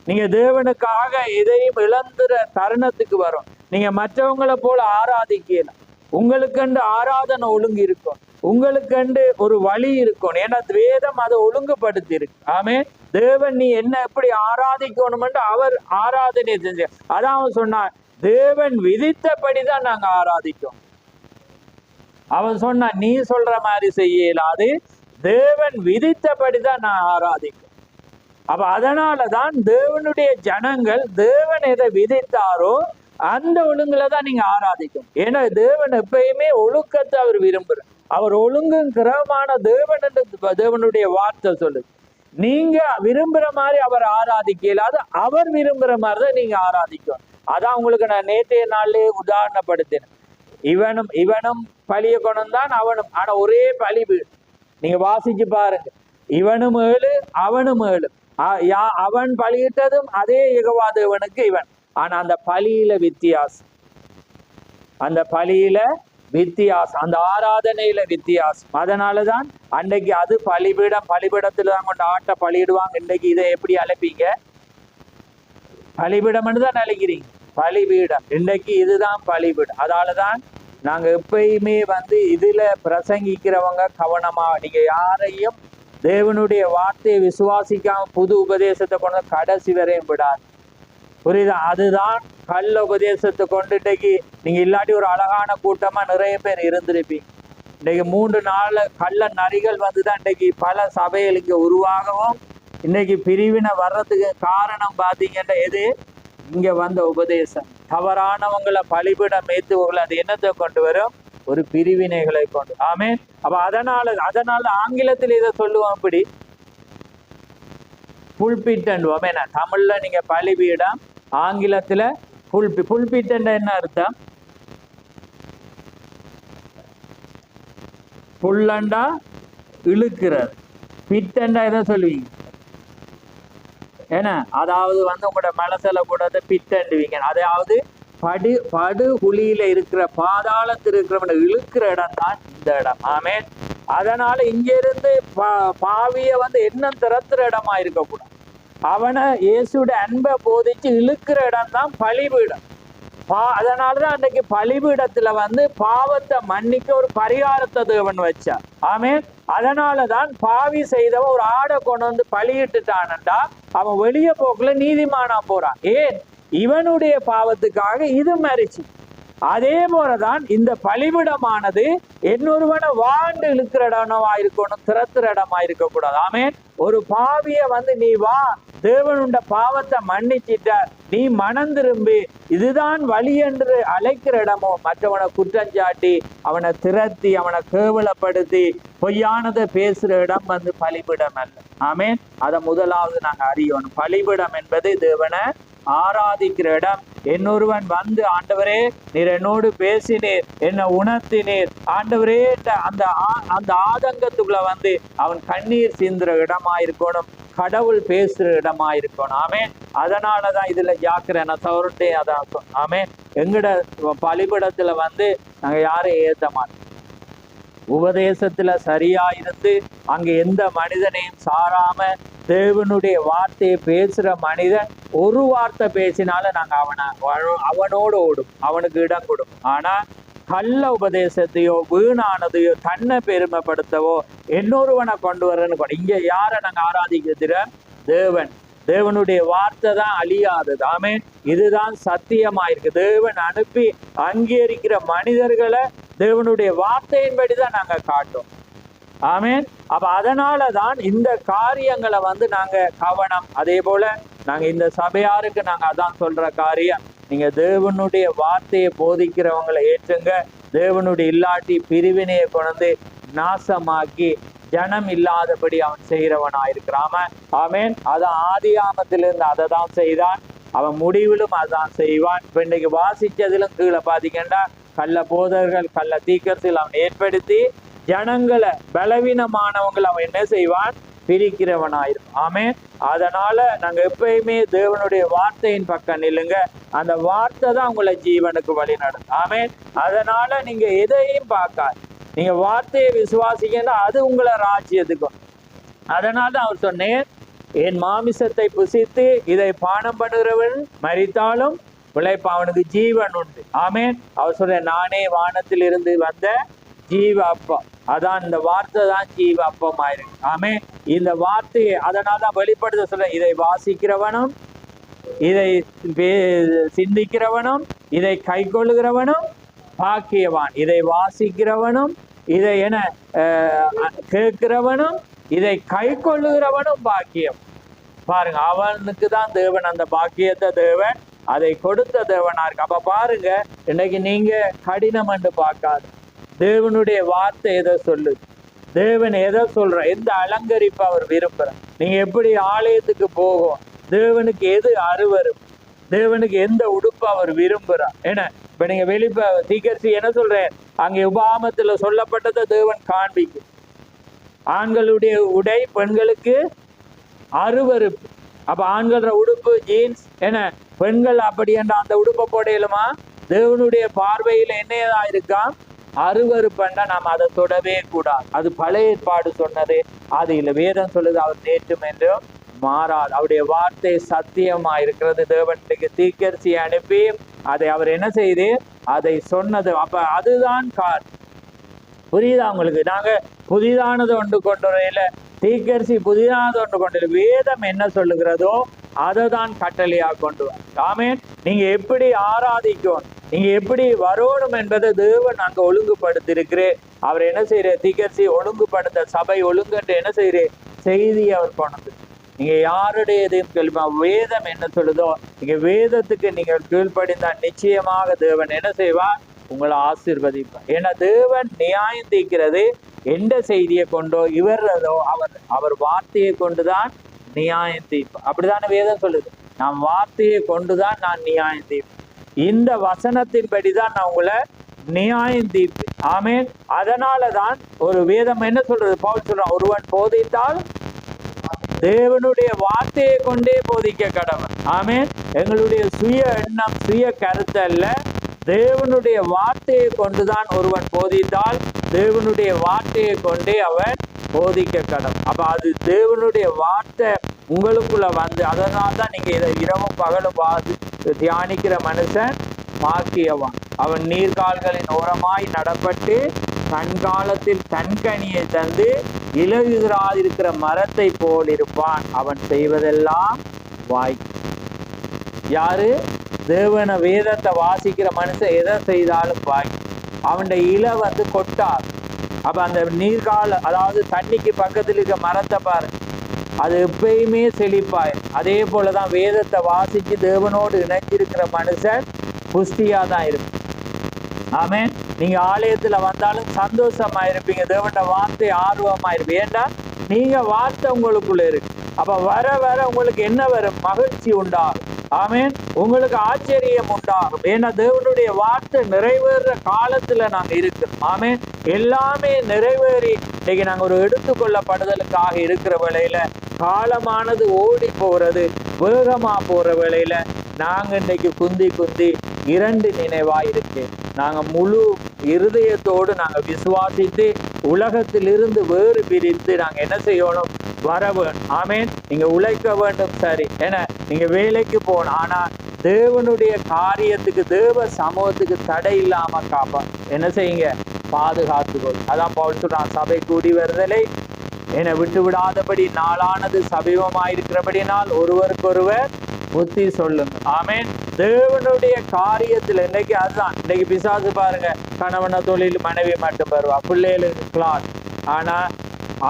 நீங்க தேவனுக்காக எதையும் இழந்துற தருணத்துக்கு வரும். நீங்க மற்றவங்களை போல ஆராதிக்கலாம். உங்களுக்கண்டு ஆராதனை ஒழுங்கு இருக்கும், உங்களுக்கண்டு ஒரு வழி இருக்கும். ஏன்னா வேதம் அதை ஒழுங்குபடுத்தி இருக்கு. ஆமே. தேவன் நீ என்ன எப்படி ஆராதிக்கணும்னு அவர் ஆராதனை செஞ்ச. அதான் அவன் சொன்னான், தேவன் விதித்தபடிதான் நாங்க ஆராதிக்கோம். அவன் சொன்னான், நீ சொல்ற மாதிரி செய்யலாது, தேவன் விதித்தபடிதான் நான் ஆராதிக்கும். அப்ப அதனாலதான் தேவனுடைய ஜனங்கள் தேவன் எதை விதித்தாரோ அந்த ஒழுங்குல தான் நீங்க ஆராதிக்கும். ஏன்னா தேவன் எப்பயுமே ஒழுக்கத்தை அவர் விரும்புற. அவர் ஒழுங்கும் கிரமமான தேவன் என்று தேவனுடைய வார்த்தை சொல்லுது. நீங்க விரும்புற மாதிரி அவர் ஆராதிக்கலாது, அவர் விரும்புற மாதிரிதான் நீங்க ஆராதிக்கும். அதான் உங்களுக்கு நான் நேற்றைய நாள்லயே உதாரணப்படுத்தினேன். இவனும் பழிய குணம் தான் அவனும், ஆனா ஒரே பழி வீடு. நீங்க வாசிச்சு பாருங்க, இவனும் ஏழு அவனும் ஏழு. அவன் பலியிட்டதும் அதே யெகோவா தேவனுக்கு இவன். ஆனா அந்த பலியில வித்தியாசம், அந்த பலியில வித்தியாசம், அந்த ஆராதனையில வித்தியாசம். அதனாலதான் அன்றைக்கு அது பலிபீடம், பலிபீடத்துல தான் கொண்டு ஆட்டை பலியிடுவாங்க. இன்றைக்கு இதை எப்படி அழைப்பீங்க, பலிபீடம்னு தான் அழைக்கிறீங்க. பலிபீடம் இன்றைக்கு இதுதான் பலிபீடம். அதனாலதான் நாங்க எப்பயுமே வந்து இதுல பிரசங்கிக்கிறவங்க கவனமா, நீங்க யாரையும் தேவனுடைய வார்த்தையை விசுவாசிக்காம புது உபதேசத்தை கொண்டு கடைசி வரையும் விடாது. புரியுதா? அதுதான் கள்ள உபதேசத்தை கொண்டு இன்னைக்கு நீங்க இல்லாட்டி ஒரு அழகான கூட்டமா நிறைய பேர் இருந்திருப்பீங்க. இன்னைக்கு 3-4 கள்ள நரிகள் வந்துதான் இன்னைக்கு பல சபைகளுக்கு உருவாகவும் இன்னைக்கு பிரிவினை வர்றதுக்கு காரணம் பாத்தீங்கன்னா எது, இங்க வந்த உபதேசம். தவறானவங்களை பலிபீடம் ஏத்துவங்களை அது என்னத்தை கொண்டு வரும், ஒரு பிரிவினைகளை கொண்டு. ஆமே. அப்ப அதனால ஆங்கிலத்தில் இதை சொல்லுவோம், அப்படி புல்பிட் என்றுவோம். என்ன தமிழ்ல நீங்க பலிபீடம், ஆங்கிலத்துல புல்பிட் என்ற என்ன அர்த்தம், புல்லண்டா இழுக்கிறது, பிட்டண்டா எதை சொல்லுவீங்க, ஏன்னா அதாவது வந்து உங்களோட மனசுல கூட பிட்டண்டுவீங்க. அதாவது படுகுழியில இருக்கிற பாதாளத்தில் இருக்கிறவனை இழுக்கிற இடம் தான் இந்த இடம். ஆமே. அதனால இங்க இருந்து பாவிய வந்து என்ன திறத்துற இடமா இருக்கக்கூடாது. அவனை இயேசுடைய அன்பை போதிச்சு இழுக்கிற இடம் தான் பலிபீடம். அதனாலதான் அன்றைக்கு பலிபீடத்துல வந்து பாவத்தை மன்னிக்க ஒரு பரிகாரத்தை தேவன் வச்சார். ஆமே. அதனாலதான் பாவி செய்தவன் ஒரு ஆடை கொண்டு வந்து பலியிட்டுட்டான்டா அவன் வெளியே போக்குல நீதிமானா போறான். ஏன், இவனுடைய பாவத்துக்காக இது மறிச்சு. அதே போலதான் இந்த பலிபிடமானது இன்னொருவனை வாழ்ந்து இழுக்கிற இடமா இருக்கணும், திறத்துற இடமா இருக்க கூடாது. ஆமேன். ஒரு பாவிய நீ வா, தேவனுண்ட பாவத்தை மன்னிச்சிட்ட, நீ மனம் திரும்பி இதுதான் வழி என்று அழைக்கிற இடமோ, மற்றவனை குற்றஞ்சாட்டி அவனை திரட்டி அவனை கேவலப்படுத்தி பொய்யானதை பேசுற இடம் பலிபிடம் அல்ல. ஆமேன். அதை முதலாவது நாங்க அறியணும். பலிபிடம் என்பது தேவனை ஆராதிக்கிற இடம். இன்னொருவன் ஆண்டவரே நீர் என்னோடு பேசினீர், என்னை உணர்த்தினீர் ஆண்டவரே, அந்த ஆதங்கத்துக்குள்ள அவன் கண்ணீர் சிந்துற இடமா இருக்கணும், கடவுள் பேசுற இடமா இருக்கணும். ஆமேன். அதனாலதான் இதுல ஜாக்கிர நான் சவருட்டே அதான். ஆமேன். எங்கட பலிபிடத்துல நாங்க யாரையும் ஏத்த மாட்டோம். உபதேசத்துல சரியா இருந்து அங்க எந்த மனிதனையும் சாராம தேவனுடைய வார்த்தையை பேசுற மனிதன் ஒரு வார்த்தை பேசினாலும் நாங்க அவனோடு ஓடும், அவனுக்கு இடம் கொடுக்கும். ஆனா கள்ள உபதேசத்தையோ வீணானதையோ தன்னை பெருமைப்படுத்தவோ இன்னொருவனை கொண்டு வரன்னு இங்க யாரை நாங்க ஆராதிக்கிற தேவனுடைய வார்த்தை தான் அழியாதது. ஆமேன். இதுதான் சத்தியமாயிருக்கு. தேவன் அனுப்பி அங்கீகரிக்கிற மனிதர்களை தேவனுடைய வார்த்தையின்படிதான் நாங்க காட்டும். ஆமேன். அப்ப அதனாலதான் இந்த காரியங்களை நாங்க கவனம். அதே போல நாங்க இந்த சபையாருக்கு நாங்க அதான் சொல்ற காரியம், நீங்க தேவனுடைய வார்த்தையை போதிக்கிறவங்களை ஏற்றுங்க. தேவனுடைய இல்லாட்டி பிரிவினையை கொண்டு நாசமாக்கி ஜனம் இல்லாதபடி அவன் செய்கிறவனாயிருக்கிறாம. ஆமேன். அதான் ஆதி ஆமத்திலிருந்து அதை தான் செய்தான், அவன் முடிவிலும் அதான் செய்வான். இப்ப இன்னைக்கு வாசிச்சதிலும் கீழே பாத்தீங்கன்னா கள்ள போதர்கள் கள்ள தீக்கத்தில் அவன் ஏற்படுத்தி ஜனங்களை பலவீனமானவங்களை அவன் என்ன செய்வான், பிரிக்கிறவனாயிருக்கும். ஆமேன். அதனால நாங்க எப்பயுமே தேவனுடைய வார்த்தையின் பக்கம் நில்லுங்க. அந்த வார்த்தை தான் உங்களை ஜீவனுக்கு வழி நடக்கும். ஆமேன். அதனால நீங்க எதையும் பார்க்காது, நீங்க வார்த்தையை விசுவாசிக்கன்னா அது உங்களை ராஜ்யத்துக்கும். அதனால அவர் சொன்னேன், என் மாமிசத்தை புசித்து இதை பானம் பண்ணுகிறவன் மரித்தாலும் பிழைப்பு, அவனுக்கு ஜீவன் உண்டு. ஆமேன். அவர் சொல்ற நானே வானத்தில் இருந்து வந்த ஜீவ அப்பம். அதான் இந்த வார்த்தை தான் ஜீவ அப்பம் ஆயிருக்கு. ஆமே. இந்த வார்த்தையை அதனால்தான் வெளிப்படுத்த சொல்ற, இதை வாசிக்கிறவனும் இதை சிந்திக்கிறவனும் இதை கை கொள்ளுகிறவனும் பாக்கியவான். இதை வாசிக்கிறவனும் இதை என கேட்கிறவனும் இதை கை கொள்ளுகிறவனும் பாக்கியம். பாருங்க, அவனுக்கு தான் தேவன் அந்த பாக்கியத்தை தேவன் அதை கொடுத்த தேவனா இருக்கு. அப்ப பாருங்க, இன்னைக்கு நீங்க கடினம் என்று பார்க்காது, தேவனுடைய வார்த்தை எதை சொல்லு, தேவன் எதை சொல்ற, எந்த அலங்கரிப்பு அவர் விரும்புற, நீங்க எப்படி ஆலயத்துக்கு போகும், தேவனுக்கு எது அருவரும், தேவனுக்கு எந்த உடுப்பு அவர் விரும்புறார். ஏன்னா இப்ப நீங்க வெளிப்ப தீக்கர்சி என்ன சொல்றேன், அங்கே உபாகமத்துல சொல்லப்பட்டதை தேவன் காண்பிக்கும். ஆண்களுடைய உடை பெண்களுக்கு அருவருப்பு. அப்ப ஆண்கள உடுப்பு ஜீன்ஸ், என்ன பெண்கள் அப்படி என்ற அந்த உடுப்பை போடையிலுமா தேவனுடைய பார்வையில என்னதான் இருக்கா, அருவருப்பண்டா நாம் அதை தொடவே கூடாது. அது பழைய ஏற்பாடு சொன்னது, அது இல்லை. வேதம் சொல்லுது அவர் நேற்றும் என்றும் மாறாது. அவருடைய வார்த்தை சத்தியமா இருக்கிறது. தேவனுக்கு தீர்க்கதரிசி அனுப்பி அதை அவர் என்ன செய்து அதை சொன்னது. அப்ப அதுதான் புரியுதா உங்களுக்கு? நாங்க புதிதானது ஒன்று கொண்டு வரையில, தீர்க்கதரிசி புதிதானது ஒன்று கொண்டு, வேதம் என்ன சொல்லுகிறதோ அதை தான் கட்டளையா கொண்டு வர. ஆமேன். நீங்க எப்படி ஆராதிக்கும், நீங்க எப்படி வரணும் என்பதை தேவன் அங்க ஒழுங்குபடுத்திருக்கிறேன். அவர் என்ன செய்யற, தீர்க்கதரிசி ஒழுங்குபடுத்த சபை ஒழுங்குன்ற என்ன செய்யற செய்தி அவர் கொண்டு. நீங்க யாருடைய எதையும் கேள்வி, வேதம் என்ன சொல்லுதோ நீங்க வேதத்துக்கு நீங்கள் கீழ்ப்படிந்தால் நிச்சயமாக தேவன் என்ன செய்வார், உங்களை ஆசீர்வதிப்பார். ஏன்னா தேவன் நியாயம் தீர்க்கிறது எந்த செய்தியை கொண்டோ இவரதோ அவர் வார்த்தையை கொண்டுதான் நியாயம் தீர்ப்பார். அப்படித்தானே வேதம் சொல்லுது, நான் வார்த்தையை கொண்டுதான் நான் நியாயம் தீர்ப்பேன், இந்த வசனத்தின்படிதான் நான் உங்களை நியாயம் தீர்ப்பேன். ஆமேன். அதனாலதான் ஒரு வேதம் என்ன சொல்றது, பவுல் சொல்றான், ஒருவன் போதித்தால் தேவனுடைய வார்த்தையை கொண்டே போதிக்க கடவன். ஆமேன். எங்களுடைய சுய எண்ணம் சுய கருத்து அல்ல, தேவனுடைய வார்த்தையை கொண்டுதான் ஒருவன் போதித்தால் தேவனுடைய வார்த்தையை கொண்டே அவன் போதிக்க கடவன். அப்ப அது தேவனுடைய வார்த்தை உங்களுக்குள்ள அதனால தான் நீங்க இதை இரவும் பகலும் தியானிக்கிற மனுஷன் பாக்கியவான். அவன் நீர்கால்களின் ஓரமாய் நடப்பட்டு கண்காலத்தில் கண்கனியை தந்து இலகுகிறாதிருக்கிற மரத்தை போல் இருப்பான். அவன் செய்வதெல்லாம் வாய்க்கும். யாரு? தேவன வேதத்தை வாசிக்கிற மனுஷன் எதை செய்தாலும் பாய் அவன் இலை வந்து கொட்டார். அப்ப அந்த நீர்கால, அதாவது தண்ணிக்கு பக்கத்தில் இருக்க மரத்தை பாரு, அது எப்பயுமே செழிப்பாய். அதே போலதான் வேதத்தை வாசிச்சு தேவனோடு இணைஞ்சிருக்கிற மனுஷன் புஷ்டியா தான் இருக்கும். ஆமே. நீங்க ஆலயத்துல வந்தாலும் சந்தோஷமா இருப்பீங்க, தேவனோட வார்த்தை ஆர்வமா இருப்பீங்க. ஏன்னா நீங்க வார்த்தை உங்களுக்குள்ள இருக்கு. அப்ப வர வர உங்களுக்கு என்ன வரும்? மகிழ்ச்சி உண்டாகும். ஆமேன். உங்களுக்கு ஆச்சரியம் உண்டாகும். ஏன்னா தேவனுடைய வார்த்தை நிறைவேற காலத்துல நாங்க இருக்கிறோம். ஆமேன். எல்லாமே நிறைவேறி இன்னைக்கு நாங்க ஒரு எடுத்துக்கொள்ளப்படுதலுக்காக இருக்கிற வேளையில, காலமானது ஓடி போறது, வேகமா போற வேளையில நாங்க இன்னைக்கு குந்தி குந்தி இரண்டு நினைவா இருக்கு. நாங்க முழு இருதயத்தோடு நாங்க விசுவாசித்து உலகத்திலிருந்து வேறு பிரித்து நாங்க என்ன செய்யணும்? வர வேண்டும். ஆமேன். நீங்க உழைக்க வேண்டும், சரி, ஏன்னா நீங்க வேலைக்கு போகணும். ஆனா தேவனுடைய காரியத்துக்கு, தேவ சமூகத்துக்கு தடை இல்லாம காப்பா என்ன செய்யுங்க? பாதுகாத்துக்கொள். அதான் பவுல் சொல்றான், சபை கூடி வருதலை என்னை விட்டு விடாதபடி நாளானது சமீபமாயிருக்கிறபடினால் ஒருவருக்கொருவர் புத்தி சொல்லுங்க. ஆமேன். தேவனுடைய காரியத்துல இன்னைக்கு அதுதான். இன்னைக்கு பிசாசு பாருங்க, கணவன தொழில், மனைவி மட்டும் வருவா, பிள்ளைகளுக்கு கிளாஸ். ஆனா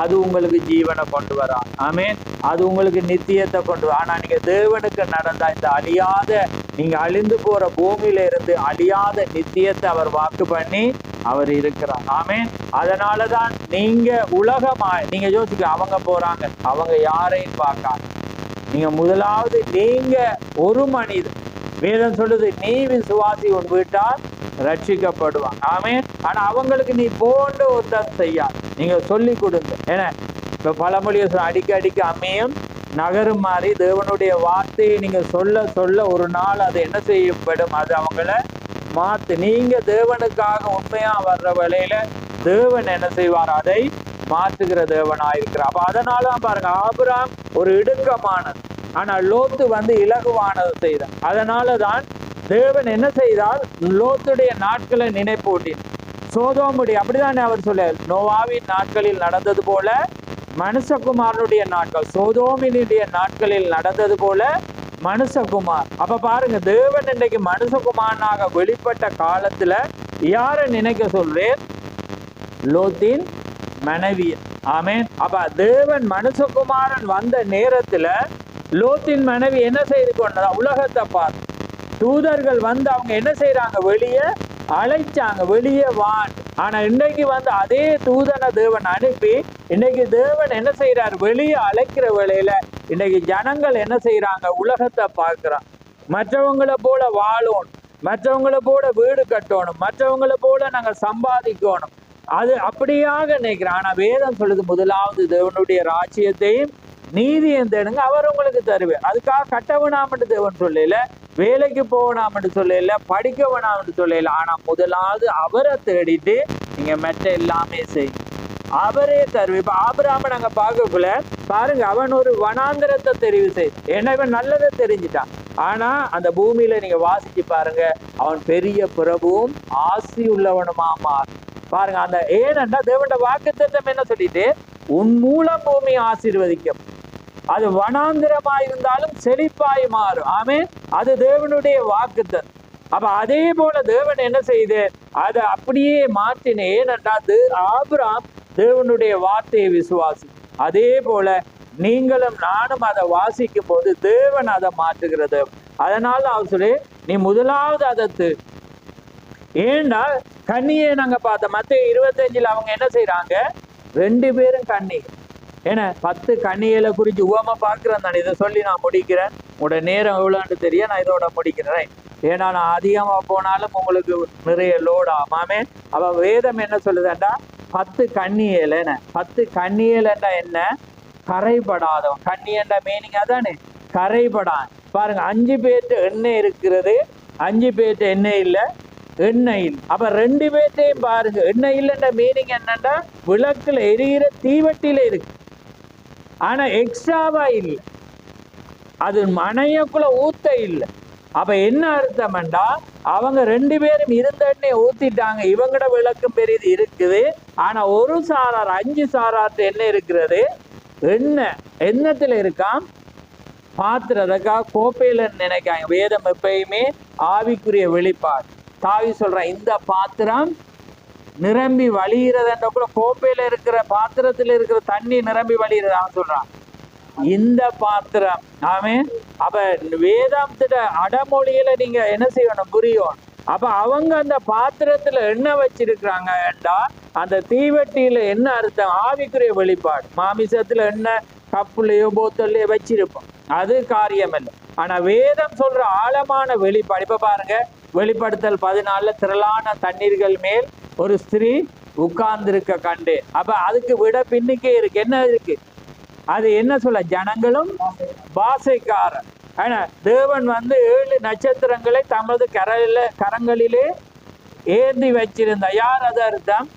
அது உங்களுக்கு ஜீவனை கொண்டு வரா. ஆமேன். அது உங்களுக்கு நித்தியத்தை கொண்டு வர. ஆனா நீங்க தேவனுக்கு நடந்தா இந்த அழியாத, நீங்க அழிந்து போற பூமியில இருந்து அழியாத நித்தியத்தை அவர் வாக்கு பண்ணி அவர் இருக்கிறார். ஆமேன். அதனாலதான் நீங்க உலகமாய் நீங்க யோசிக்க, அவங்க போறாங்க, அவங்க யாரையும் பார்க்காங்க. நீங்க முதலாவது நீங்க ஒரு மனிதன், வேதம் சொல்லுது, நீ விசுவாசி உன் வீட்டால் ரட்சிக்கப்படுவான். ஆமேன். ஆனா அவங்களுக்கு நீ போன்ற ஒருத்தன் செய்யா, நீங்க சொல்லி கொடுங்க. ஏன்னா இப்ப பழமொழியை அடிக்க அம்மையும் நகரும் மாதிரி தேவனுடைய வார்த்தையை நீங்க சொல்ல சொல்ல ஒரு நாள் அது என்ன செய்யப்படும்? அது அவங்கள மாத்து. நீங்க தேவனுக்காக உண்மையா வர்ற வேளையில தேவன் என்ன செய்வார்? அதை மாற்றுகிற தேவனாயிருக்கிறார். அப்ப அதனாலதான் பாருங்க, ஆபிரகாம் ஒரு இடுக்கமானது, ஆனா லோத்து வந்து இலகுவானது செய்தார். அதனாலதான் தேவன் என்ன செய்தால், லோத்துடைய நாட்களை நினைப்பூட்டினார். சோதோமுடைய அப்படிதானே அவர் சொல்ல, நோவாவின் நாட்களில் நடந்தது போல மனுஷகுமாரனுடைய நாட்கள், சோதோமினுடைய நாட்களில் நடந்தது போல மனுஷகுமார். அப்ப பாருங்க, தேவன் இன்றைக்கு மனுஷகுமாரனாக வெளிப்பட்ட காலத்துல யாரை நினைக்க சொல்றேன்? லோத்தின் மனைவி. ஆமேன். அப்ப தேவன் மனுஷகுமாரன் வந்த நேரத்துல லோத்தின் மனைவி என்ன செய்து கொண்டதா? உலகத்தை பார்த்து தூதர்கள் வந்து அவங்க என்ன செய்யறாங்க? வெளியே அழைச்சாங்க, வெளியே வான். ஆனா இன்னைக்கு வந்து அதே தூதனை தேவன் அனுப்பி, இன்னைக்கு தேவன் என்ன செய்யறாரு? வெளியே அழைக்கிற வேளையில இன்னைக்கு ஜனங்கள் என்ன செய்யறாங்க? உலகத்தை பார்க்கிறான். மற்றவங்களை போல வாழணும், மற்றவங்களை போல வீடு கட்டணும், மற்றவங்களை போல நாங்க சம்பாதிக்கணும், அது அப்படியாக நினைக்கிறேன். ஆனா வேதம் சொல்லுது, முதலாவது தேவனுடைய ராஜ்யத்தையும் நீதியும் தேடுங்க, அவர் உங்களுக்கு தருவேன். அதுக்காக கட்ட வேணாம்னு தேவன் சொல்லல, வேலைக்கு போகணாம்னு சொல்லல, படிக்க வேணாம்னு சொல்லல. ஆனா முதலாவது அவரை தேடிட்டு நீங்க மெட்ட எல்லாமே செய்யுங்க, அவரே தருவேன். இப்ப ஆபிரகாமை நாங்க பார்க்கக்குள்ள பாருங்க, அவன் ஒரு வனாந்திரத்தை தெரிவு செய்து, ஏன்னா இவன் நல்லதை தெரிஞ்சுட்டான். ஆனா அந்த பூமியில நீங்க வாசிச்சு பாருங்க, அவன் பெரிய பிரபுவும் ஆசி உள்ளவனுமா மாறும். பாருங்க, அந்த ஏனென்றா தேவனோட வாக்குத்தத்தம் என்ன சொல்லிட்டு, உன் மூலம் பூமி ஆசீர்வதிக்கும், அது வனாந்திரமாய் இருந்தாலும் செழிப்பாய் மாறும். ஆமென். அது தேவனுடைய வாக்குத்தத்தம். அப்ப அதே போல தேவன் என்ன செய்து அதை அப்படியே மாற்றின. ஏனென்றால் ஆபிரகாம் தேவனுடைய வார்த்தையை விசுவாசி. அதே போல நீங்களும் நானும் அதை வாசிக்கும் போது தேவன் அதை மாற்றுகிறது. அதனால அவர் சொல்லி, நீ முதலாவது அதை ஏன்னா கண்ணியை நாங்க பார்த்தோம். மத்தேயு 25 அவங்க என்ன செய்யறாங்க? 2 பேரும் கண்ணி. ஏன்னா 10 கண்ணிகளை குறிச்சு உவமை பார்க்கிறேன். நான் இதை சொல்லி நான் முடிக்கிறேன். உங்களோட நேரம் எவ்வளோன்னு தெரிய நான் இதோட முடிக்கிறேன். ஏன்னா நான் அதிகமா போனாலும் உங்களுக்கு நிறைய லோட் ஆமாமே. அவ வேதம் என்ன சொல்லுதுண்டா, 10 கண்ணியலைன்னு. 10 கண்ணியலண்டா என்ன? கரைபடாதவன். கண்ணியண்டா மீனிங் அதானே, கரைபடான். பாருங்க, 5 பேர்ட்டு எண்ணெய் இருக்கிறது, 5 பேர்ட்டு எண்ணெய் இல்லை, எண்ணெய் இல்லை. அப்ப 2 பேர்ட்டையும் பாருங்க, எண்ணெய் இல்லைன்ற மீனிங் என்னண்டா, விளக்குல எரிகிற தீவட்டியில இருக்கு, ஆனா எக்ஸ்ட்ராவா இல்லை, அது மனையக்குள்ள ஊத்த இல்லை. அப்ப என்ன அர்த்தம்டா, அவங்க 2 பேரும் இருந்த எண்ணெய் ஊத்திட்டாங்க, இவங்கட விளக்கும் பெரியது இருக்குது. ஆனா ஒரு சாரார் 5 சாரார்ட்ட என்ன இருக்கிறது? எண்ணெய் எண்ணத்துல இருக்காம், பாத்திரத்துக்காக கோப்பையில நினைக்காங்க. வேதம் எப்பயுமே ஆவிக்குரிய வெளிப்பாடு. தாவி சொல்ற இந்த பாத்திரம் நிரம்பி வழிகிறதுன்ற கூட கோப்பையில இருக்கிற பாத்திரத்துல இருக்கிற தண்ணி நிரம்பி வழிகிறது அவன் சொல்றான். இந்த பாத்திரம் அவன் அப்ப வேதாந்தத்துல அடமொழியில நீங்க என்ன செய்யணும் புரியும். அப்ப அவங்க அந்த பாத்திரத்துல எண்ணெய் வச்சிருக்கிறாங்கடா, அந்த தீவெட்டியில என்ன அர்த்தம்? ஆவிக்குரிய வெளிப்பாடு. மாமிசத்துல எண்ணெய் கப்புலையோ போத்தல்லையோ வச்சிருப்போம், அது காரியம் இல்லை. ஆனா வேதம் சொல்ற ஆழமான வெளிப்பாடு. இப்ப பாருங்க, வெளிப்படுத்தல் 14 திரளான தண்ணீர்கள் மேல் ஒரு ஸ்திரீ உட்கார்ந்திருக்க கண்டு. அப்ப அதுக்கு விட பின்னுக்கே இருக்கு. என்ன இருக்கு? அது என்ன சொல்ல? ஜனங்களும் பாசைக்காரன். ஆனா தேவன் 7 நட்சத்திரங்களை தமது கரங்களிலே ஏந்தி வச்சிருந்த யார்? அது அர்த்தம்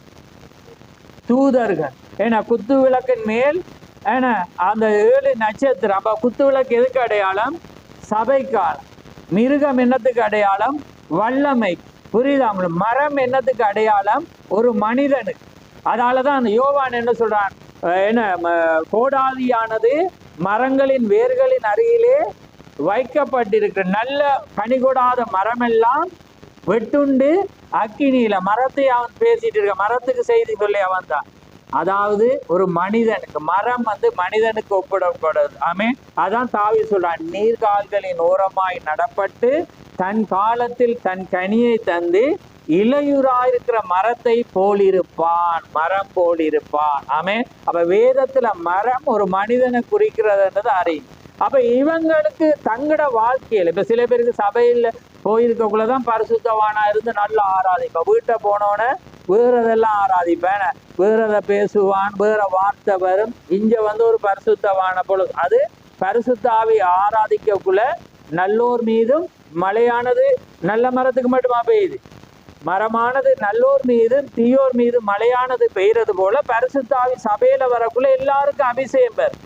தூதர்கள். ஏன்னா குத்து விளக்கின் மேல் ஏன்னா அந்த 7 நட்சத்திரம். அப்ப குத்து விளக்கு எதுக்கு அடையாளம்? சபைக்காரன். மிருகம் என்னத்துக்கு அடையாளம்? வல்லமை. புரியுதா? மரம் என்னத்துக்கு அடையாளம்? ஒரு மனிதனுக்கு. அதனாலதான் அந்த யோவான் என்ன சொல்றான்? என்ன கோடாலியானது மரங்களின் வேர்களின் அருகிலே வைக்கப்பட்டிருக்கிற நல்ல கனி கொடாத மரமெல்லாம் வெட்டுண்டு அக்கினியில. மரத்தை அவன் பேசிட்டு இருக்க, மரத்துக்கு செய்தி சொல்லி அவன் தான். அதாவது ஒரு மனிதனுக்கு மரம் மனிதனுக்கு ஒப்பிடக்கூடாது. ஆமே, அதான் தாவி சொல்றான், நீர்கால்களின் ஓரமாய் நடப்பட்டு தன் காலத்தில் தன் கனியை தந்து இலையுறாயிருக்கிற மரத்தை போலிருப்பான். மரம் போலிருப்பான். ஆமே. அப்ப வேதத்துல மரம் ஒரு மனிதனை குறிக்கிறதுன்றது அறியும். அப்ப இவங்களுக்கு தங்கட வாழ்க்கையில இப்ப சில பேருக்கு சபையில போயிருக்கக்குள்ளதான் பரிசுத்தவானா இருந்து நல்லா ஆராதிப்பேன். வீட்டை போனோன்னு வேறதெல்லாம் ஆராதிப்பேன், வேறதை பேசுவான், வேற வார்த்தை வரும். இங்க ஒரு பரிசுத்தவான பொழுது அது பரிசுத்தாவி ஆராதிக்கக்குள்ள நல்லோர் மீதும் மழையானது நல்ல மரத்துக்கு மட்டுமா பெய்யுது. மரமானது நல்லோர் மீதும் தீயோர் மீது மழையானது பெய்யறது போல பரிசுத்தாவி சபையில வரக்குள்ள எல்லாருக்கும் அபிஷேகம் பெறும்.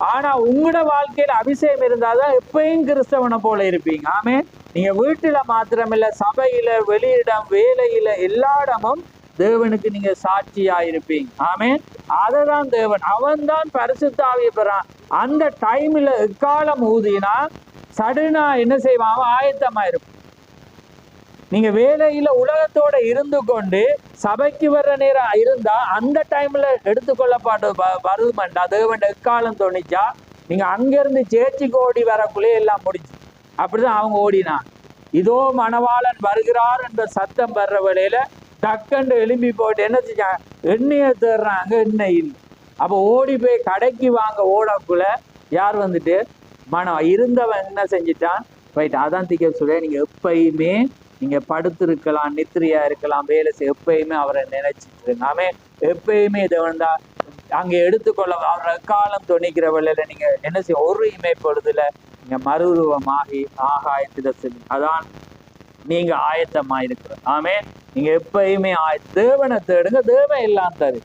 ஆனா உங்களோட வாழ்க்கையில அபிஷேகம் இருந்தாதான் எப்பயும் கிறிஸ்தவனை போல இருப்பீங்க. ஆமே. நீங்க வீட்டுல மாத்திரமில்ல, சபையில, வெளியிடம், வேலையில, எல்லா இடமும் தேவனுக்கு நீங்க சாட்சியா இருப்பீங்க. ஆமே. அததான் தேவன், அவன் தான் பரிசுத்தாவியை பெறான். அந்த டைம்ல எக்காலம் ஊதினா சடுனா என்ன செய்வான்? அவன் ஆயத்தமா இருப்பான். நீங்க வேலையில உலகத்தோட இருந்து கொண்டு சபைக்கு வர்ற நேரம் இருந்தா அந்த டைம்ல எடுத்துக்கொள்ளப்பாடு வருதுமண்டா தேவன் எக்காலம் தோணிச்சா நீங்க அங்கிருந்து சேர்ச்சிக்கு ஓடி வரக்குள்ளே எல்லாம் முடிச்சு. அப்படிதான் அவங்க ஓடினான். இதோ மணவாளன் வருகிறார் என்ற சத்தம் வர்ற வேளையில டக்கண்டு எழும்பி போயிட்டு என்ன செஞ்சாங்க? எண்ணெயை தேடுறாங்க, எண்ணெய் இல்லை. அப்போ ஓடி போய் கடைக்கு வாங்க ஓடக்குள்ள யார் மனம் இருந்தவன் என்ன செஞ்சிட்டான்? போயிட்டு. அதான் திக்க சொல்ல, நீங்க எப்பயுமே நீங்க படுத்திருக்கலாம், நித்திரையா இருக்கலாம், வேலை செய்ய, எப்பயுமே அவரை நினைச்சிட்டு இருக்காமே. எப்பயுமே இதை அங்க எடுத்துக்கொள்ள அவரை காலம் துணிக்கிற வேலையில நீங்க என்ன செய்ய? ஒரு இமைப்பொழுதுல நீங்க மறுரூபமாகி ஆகாயத்திட செல்லும். அதான் நீங்க ஆயத்தமா இருக்கிற. ஆமே. நீங்க எப்பயுமே தேவனை தேடுங்க, தேவன் எல்லாம் தரு.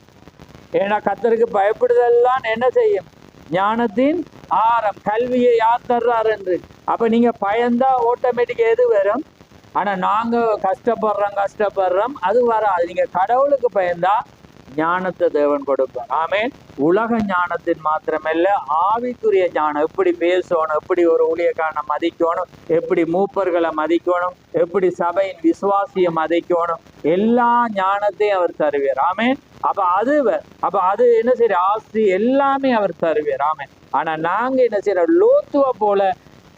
ஏன்னா கர்த்தருக்கு பயப்படுதெல்லாம் என்ன செய்யும்? ஞானத்தின் ஆரம். கல்வியை யார் தர்றாரு என்று. அப்ப நீங்க பயந்தா ஆட்டோமேட்டிக்கா எது வரும்? ஆனா நாங்க கஷ்டப்படுறோம் அது வராது. நீங்க கடவுளுக்கு பயந்தா ஞானத்தை தேவன் கொடுப்பார். ஆமே. உலக ஞானத்தின் மாத்திரமல்ல, ஆவிக்குரிய ஞானம். எப்படி பேசணும், எப்படி ஒரு ஊழியக்காரனை மதிக்கணும், எப்படி மூப்பர்களை மதிக்கணும், எப்படி சபையின் விசுவாசியை மதிக்கணும், எல்லா ஞானத்தையும் அவர் தருவார். ஆமே. அப்ப அது என்ன செய்யற? ஆஸ்தி எல்லாமே அவர் தருவார். ஆமே. ஆனா நாங்க என்ன செய்யறோம்? லோத்துவ போல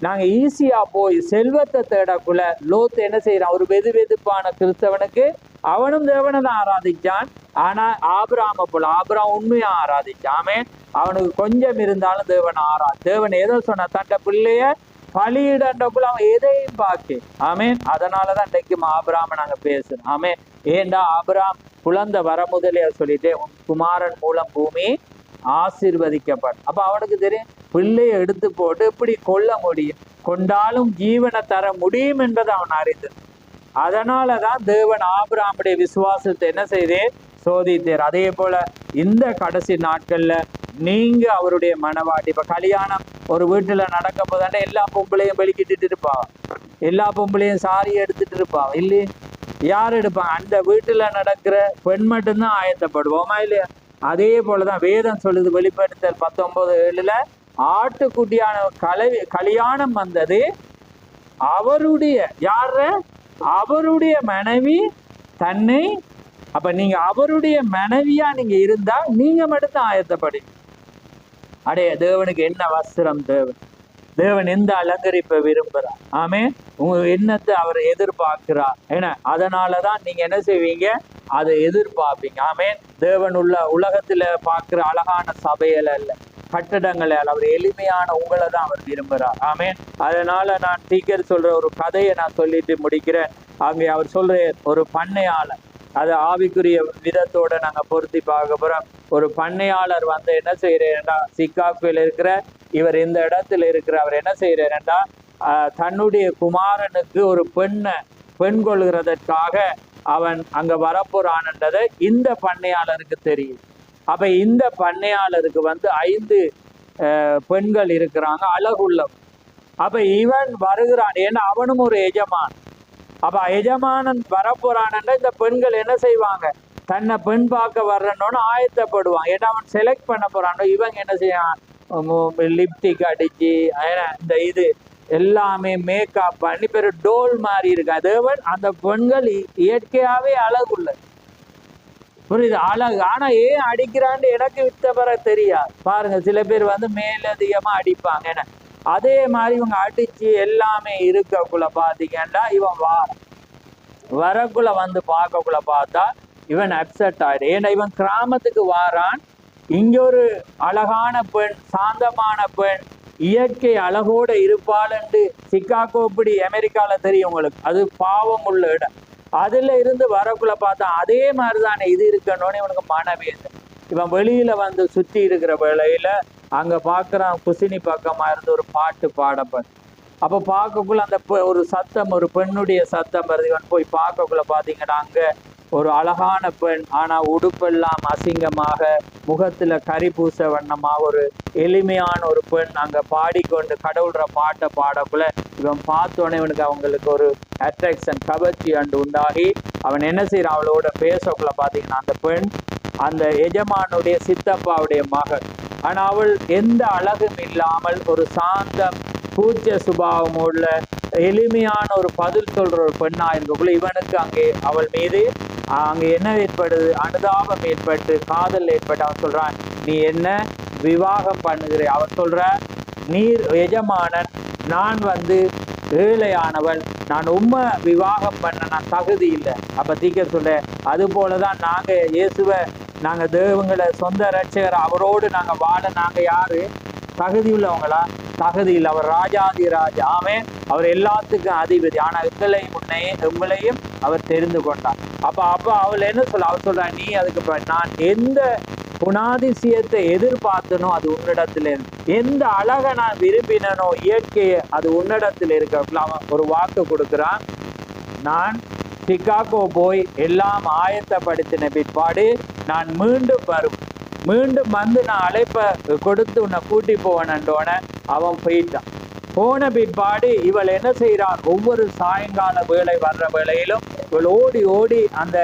நாங்க ஈஸியா போய் செல்வத்தை தேடக்குள்ள லோத்து என்ன செய்யறான்? ஒரு வெதுவெதுப்பான கிறிஸ்தவனுக்கு அவனும் தேவனை தான் ஆராதிச்சான். ஆனா ஆபிரகாமை போல ஆபிரகாம் உண்மையா ஆராதிச்சான். ஆமே. அவனுக்கு கொஞ்சம் இருந்தாலும் தேவன் ஏதோ சொன்ன தன்னை பிள்ளைய பலியிடக்குள்ள அவன் எதையும் பார்க்க. ஆமே. அதனாலதான் இன்றைக்கு ஆபிரகாமை நாங்க பேசணும். ஆமே. ஏண்டா ஆபிரகாம் குழந்தை வர முதலே சொல்லிட்டு குமாரன் மூலம் பூமி ஆசீர்வதிக்கப்படும். அப்ப அவனுக்கு தெரியும் பிள்ளையை எடுத்து போட்டு எப்படி கொல்ல முடியும், கொண்டாலும் ஜீவனை தர முடியும் என்பதை அவன் அறிந்தது. அதனாலதான் தேவன் ஆபிரகாமுடைய விசுவாசத்தை என்ன செய்தே? சோதித்தார். அதே போல இந்த கடைசி நாட்கள்ல நீங்க அவருடைய மனவாட்டி. இப்ப கல்யாணம் ஒரு வீட்டுல நடக்க போதாண்ட எல்லா பொம்பளையும் வெளிக்கிட்டு இருப்பாங்க, எல்லா பொம்பளையும் சாரி எடுத்துட்டு இருப்பாங்க. இல்லையே, யார் எடுப்பாங்க? அந்த வீட்டுல நடக்கிற பெண் மட்டும்தான் ஆயத்தப்படுவோமா இல்லையா? அதே போலதான் வேதம் சொல்லுது வெளிப்படுத்தல் 19:7 ஆட்டுக்குட்டியான கல்யாணம் வந்தது அவருடைய யார அவருடைய மனைவி தன்னை. அப்ப நீங்க அவருடைய மனைவியா நீங்க இருந்தா நீங்க மட்டும் ஆயத்தப்படி. அடைய தேவனுக்கு என்ன வஸ்திரம் தேவன், தேவன் எந்த அலங்கரிப்பை விரும்புறார். ஆமே, உங்க எண்ணத்தை அவர் எதிர்பார்க்கிறார். ஏன்னா அதனாலதான் நீங்க என்ன செய்வீங்க, அதை எதிர்பார்ப்பீங்க. ஆமே, தேவன் உலகத்துல பார்க்கிற அழகான சபைகள் அல்ல, கட்டடங்களை அல்ல, அவர் எளிமையான உங்களை தான் அவர் விரும்புகிறார். ஆமே, அதனால நான் சீக்கிரம் சொல்ற ஒரு கதையை நான் சொல்லிட்டு முடிக்கிறேன். அங்கே அவர் சொல்ற ஒரு பண்ணையாளர், அதை ஆவிக்குரிய விதத்தோட நாங்க பொருத்தி பார்க்க போறோம். ஒரு பண்ணையாளர் வந்து என்ன செய்யறேன்டா, சிகாகோவில் இருக்கிற இவர் இந்த இடத்துல இருக்கிற அவர் என்ன செய்யறேன்டா, தன்னுடைய குமாரனுக்கு ஒரு பெண் கொள்கிறதற்காக அவன் அங்க வரப்போறான்ன்றதை இந்த பண்ணையாளருக்கு தெரியும். அப்ப இந்த பண்ணையாளருக்கு வந்து 5 பெண்கள் இருக்கிறாங்க, அழகுள்ளவன். அப்ப இவன் வருகிறான், ஏன்னா அவனும் ஒரு எஜமான். அப்ப எஜமானன் வரப்போறான்ன்ற இந்த பெண்கள் என்ன செய்வாங்க, தன்னை பெண் பார்க்க வர்றனோன்னு ஆயத்தப்படுவான். ஏன்னா அவன் செலக்ட் பண்ண போறான். இவங்க என்ன செய்வான், லிப்டிக் அடிச்சு இந்த இது எல்லாமே மேக்கப் பண்ணி பெரு டோல் மாதிரி இருக்கு. அதேவன் அந்த பெண்கள் இயற்கையாவே அழகுள்ளது, புரியுது, அழகு. ஆனா ஏன் அடிக்கிறான்னு எனக்கு வித்தவர தெரியாது. பாருங்க, சில பேர் வந்து மேலதிகமா அடிப்பாங்க. ஏன்னா அதே மாதிரி இவங்க அடிச்சு எல்லாமே இருக்கக்குள்ள பாத்தீங்கன்னா இவன் வரக்குள்ள வந்து பார்க்கக்குள்ள பார்த்தா இவன் அப்செட் ஆயிடு. ஏன்னா இவன் கிராமத்துக்கு வாரான், இங்க ஒரு அழகான பெண், சாந்தமான பெண், இயற்கை அழகோட இருப்பாள்ண்டு. சிகாகோ இப்படி அமெரிக்கால தெரியும் உங்களுக்கு, அது பாவம் உள்ள இடம். அதுல இருந்து வரக்குள்ள பார்த்தா அதே மாதிரிதானே இது இருக்கணும்னு இவனுக்கு மனவேதம். இவன் வெளியில வந்து சுற்றி இருக்கிற வேளையில அங்க பாக்குறான், குசினி பக்கமா இருந்து ஒரு பாட்டு பாடப்படும். அப்ப பார்க்கக்குள்ள அந்த ஒரு சத்தம், ஒரு பெண்ணுடைய சத்தம் வருது. இவன் போய் பார்க்கக்குள்ள பாத்தீங்கன்னா அங்க ஒரு அழகான பெண், ஆனா உடுப்பெல்லாம் அசிங்கமாக, முகத்துல கரி பூச வண்ணமாக ஒரு எளிமையான ஒரு பெண் அங்க பாடிக்கொண்டு கடவுள்ற பாட்டை பாடக்குள்ள இவன் பார்த்தோன்னே இவனுக்கு அவங்களுக்கு ஒரு அட்ராக்ஷன், கவர்ச்சி அண்டு உண்டாகி அவன் என்ன செய்யறான், அவளோட பேசக்குள்ள பாத்தீங்கன்னா அந்த பெண் அந்த எஜமானுடைய சித்தப்பாவுடைய மகள். ஆனா அவள் எந்த அழகும் இல்லாமல் ஒரு சாந்தம், கூச்ச சுபாவம் உள்ள எளிமையான ஒரு பதில் சொல்ற ஒரு பெண்ணா இருக்கக்குள்ள இவனுக்கு அங்கே அவள் மீது அங்கே என்ன ஏற்படுது, அனுதாபம் ஏற்பட்டு காதல் ஏற்பட்டு அவன் சொல்றான், நீ என்ன விவாகம் பண்ணுகிற. அவன் சொல்ற, நீர் எஜமானன், நான் வந்து ஏழையானவள், நான் உண்மை விவாகம் பண்ண நான் தகுதி இல்லை. அப்ப தீக்க சொல்ற, அது போலதான் நாங்க இயேசுவை, நாங்க தேவங்களை சொந்த ரட்சகர், அவரோடு நாங்க வாழ நாங்க யாரு தகுதி உள்ளவங்களா? தகுதி இல்லை. அவர் ராஜாதி ராஜா. ஆமென், அவர் எல்லாத்துக்கும் அதிபதி. ஆனா உங்களையும் அவர் தெரிந்து கொண்டார். அப்ப அவள் என்ன சொல்ல, அவர் சொல்ற, நீ அதுக்கு நான் எந்த குணாதிசயத்தை எதிர்பார்த்தனோ அது உன்னிடத்துல இருக்கு, எந்த அழகை நான் விரும்பினனோ இயற்கையை அது உன்னிடத்துல இருக்க. அவன் ஒரு வாக்கு கொடுக்கிறான், நான் சிகாகோ போய் எல்லாம் ஆயத்தப்படுத்தின பிற்பாடு நான் மீண்டும் வந்து நான் அழைப்ப கொடுத்து உன்னை கூட்டி போவனோட அவன் போயிட்டான். போன பிற்பாடு இவள் என்ன செய்கிறாள், ஒவ்வொரு சாயங்கால வேளை வர்ற வேளையிலும் இவள் ஓடி ஓடி அந்த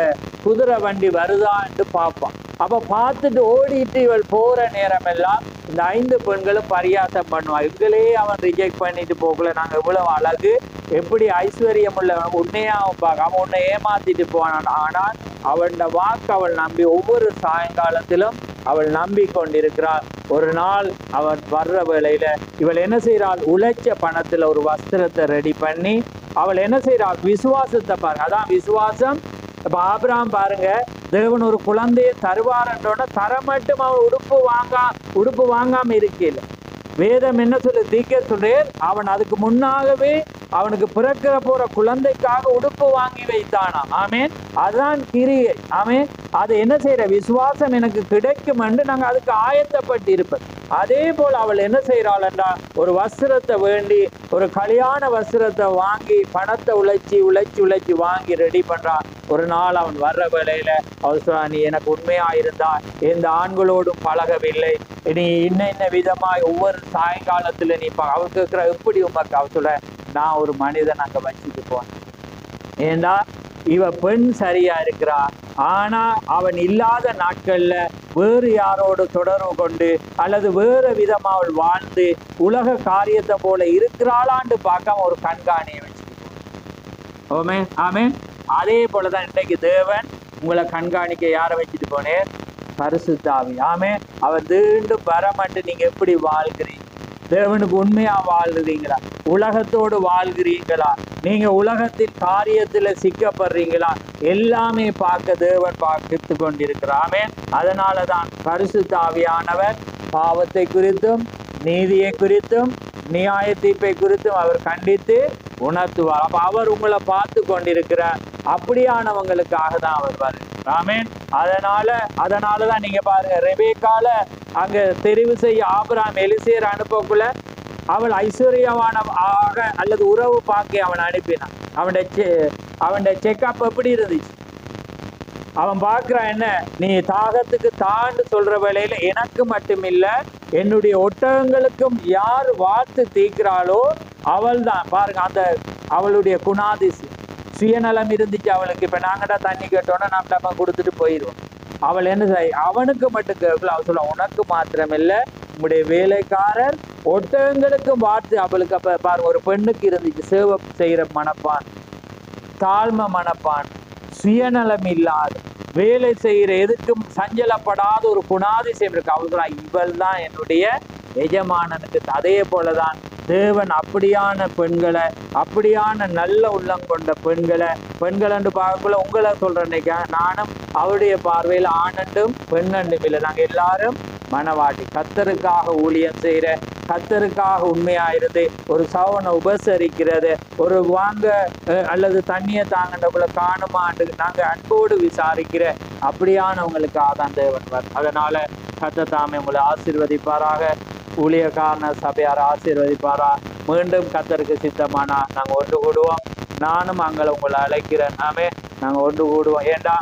குதிரை வண்டி வருதா என்று பார்ப்பான். அப்ப பார்த்துட்டு ஓடிட்டு இவள் போற நேரம் எல்லாம் இந்த 5 பெண்களும் பரியாசம் பண்ணுவான். இவங்களே அவன் ரிஜெக்ட் பண்ணிட்டு போகல, நாங்க இவ்வளவு அழகு, எப்படி ஐஸ்வர்யம் உள்ள உன்னையா பார்க்க, அவன் உன்னை ஏமாத்திட்டு போனான். ஆனால் அவன் வாக்கு அவள் நம்பி ஒவ்வொரு சாயங்காலத்திலும் அவள் நம்பி கொண்டிருக்கிறாள். ஒரு நாள் அவன் வர்ற வேளையில இவள் என்ன செய்யறாள், உழைச்ச பணத்துல ஒரு வஸ்திரத்தை ரெடி பண்ணி அவள் என்ன செய்யறாள், விசுவாசத்தை பாருங்க, அதான் விசுவாசம். இப்ப ஆபிரகாம் பாருங்க, தேவன் ஒரு குழந்தையை தருவார்ன்றோட தர மட்டும் அவன் உடுப்பு வாங்காம இருக்கல. வேதம் என்ன சொல்லு, தீக்க சொல்றேன், அவன் அதுக்கு முன்னாகவே அவனுக்கு பிறக்கிற போற குழந்தைக்காக உடுப்பு வாங்கி வைத்தானா. ஆமேன், அதுதான் கிரியை. ஆமேன், அது என்ன செய்யற, விசுவாசம் எனக்கு கிடைக்கும் என்று நாங்க அதுக்கு ஆயத்தப்பட்டு இருப்பது. அதே போல் அவள் என்ன செய்யறாள் என்றால், ஒரு வஸ்திரத்தை வேண்டி, ஒரு கல்யாண வஸ்திரத்தை வாங்கி பணத்தை உழைச்சி வாங்கி ரெடி பண்றான். ஒரு நாள் அவன் வர்ற வேளையில அவள் சொல்றா, நீ எனக்கு உண்மையா இருந்தா எந்த ஆண்களோடும் பழகவில்லை, நீ இன்ன விதமாய் ஒவ்வொரு சாயங்காலத்துல நீ அவள் கேட்கிற எப்படி உமக்கு. அவள் சொல்ற, நான் ஒரு மனிதன் அங்க வச்சுட்டு போனேன், ஏன்னா இவ பெண் சரியா இருக்கிறா, ஆனா அவன் இல்லாத நாட்கள்ல வேறு யாரோடு தொடர்பு கொண்டு அல்லது வேறு விதமா அவள் வாழ்ந்து உலக காரியத்தை போல இருக்கிறாளான்னு பார்க்காம ஒரு கண்காணியை வச்சுட்டு ஓமே ஆமே. அதே போலதான் இன்றைக்கு தேவன் உங்களை கண்காணிக்க யாரை வச்சுட்டு போனேன்? பரிசுத்த ஆவி. ஆமே. அவர் மீண்டும் வரமாட்டு நீங்க எப்படி வாழ்கிறீங்க? தேவனுக்கு உண்மையா வாழ்றீங்களா? உலகத்தோடு வாழ்கிறீங்களா? நீங்க உலகத்தின் காரியத்துல சிக்கப்படுறீங்களா? எல்லாமே பார்க்க தேவன் பார்த்து கொண்டிருக்கிறாமே. அதனாலதான் பரிசுத்த ஆவியானவர் பாவத்தை குறித்தும் நீதியை குறித்தும் நியாய தீர்ப்பை குறித்தும் அவர் கண்டித்து உணர்த்துவார். அப்ப அவர் உங்களை பார்த்து கொண்டிருக்கிறார். அப்படியானவங்களுக்காக தான் அவர் வருகிறார். ஆமென். அதனாலதான் நீங்க பாருங்க, ரெபேக்கால அங்க தெரிவு செய்ய ஆபிரகாம் எலிசேர் அனுப்பக்குள்ள அவள் ஐஸ்வர்யவான ஆக அல்லது உறவு பார்க்க அவன் அனுப்பினான். அவனுடைய செக்அப் எப்படி இருந்துச்சு? அவன் பார்க்கிறான், என்ன நீ தாகத்துக்கு தாண்டு சொல்ற வேளையில எனக்கு மட்டும் இல்ல என்னுடைய ஒட்டகங்களுக்கும் யார் வார்த்து தீக்கிறாளோ அவள் தான். பாருங்க, அந்த அவளுடைய குணாதிசயம் சுயநலம் இருந்துச்சு அவளுக்கு. இப்ப நாங்கடா தண்ணி கேட்டோன்னா நம்ம கொடுத்துட்டு போயிடுவோம். அவள் என்ன செய்ய, அவனுக்கு மட்டும் கேட்கல. அவள் சொல்ல, உனக்கு மாத்திரமில்ல உங்களுடைய வேலைக்காரர் ஒட்டகங்களுக்கும் வார்த்து. அவளுக்கு அப்ப பாருங்க, ஒரு பெண்ணுக்கு இருந்துச்சு சேவை செய்யற மனப்பான், தாழ்மை மனப்பான், சுயநலம் இல்லாத, வேலை செய்யற எதுக்கும் சஞ்சலப்படாத ஒரு குணாதிசயம் இருக்கு. அவள் இவள் தான் என்னுடைய எஜமானனுக்கு. அதே போலதான் தேவன் அப்படியான பெண்களை, அப்படியான நல்ல உள்ளம் கொண்ட பெண்கள் என்று பார்க்கக்குள்ள உங்களை சொல்றேன், நானும் அவருடைய பார்வையில் ஆணண்டும் பெண்ணண்டும் இல்லை. நாங்கள் எல்லாரும் மனவாட்டி, கர்த்தருக்காக ஊழியம் செய்யற, கர்த்தருக்காக உண்மையாயிருந்து ஒரு சவனை உபசரிக்கிறது, ஒரு வாங்க அல்லது தண்ணியை தாங்கண்டக்குள்ள காணுமாண்டு நாங்கள் அன்போடு விசாரிக்கிற அப்படியானவங்களுக்காக தான் தேவன் வரும். அதனால கர்த்தர் தாமே உங்களை ஆசீர்வதிப்பாராக. ஊழியக்காரன சபையார் ஆசீர்வதிப்பாரா. மீண்டும் கர்த்தருக்கு சித்தமானா நாங்கள் ஒன்று கூடுவோம். நானும் அங்கே உங்களை அழைக்கிறேன். நாங்கள் ஒன்று கூடுவோம். ஏண்டா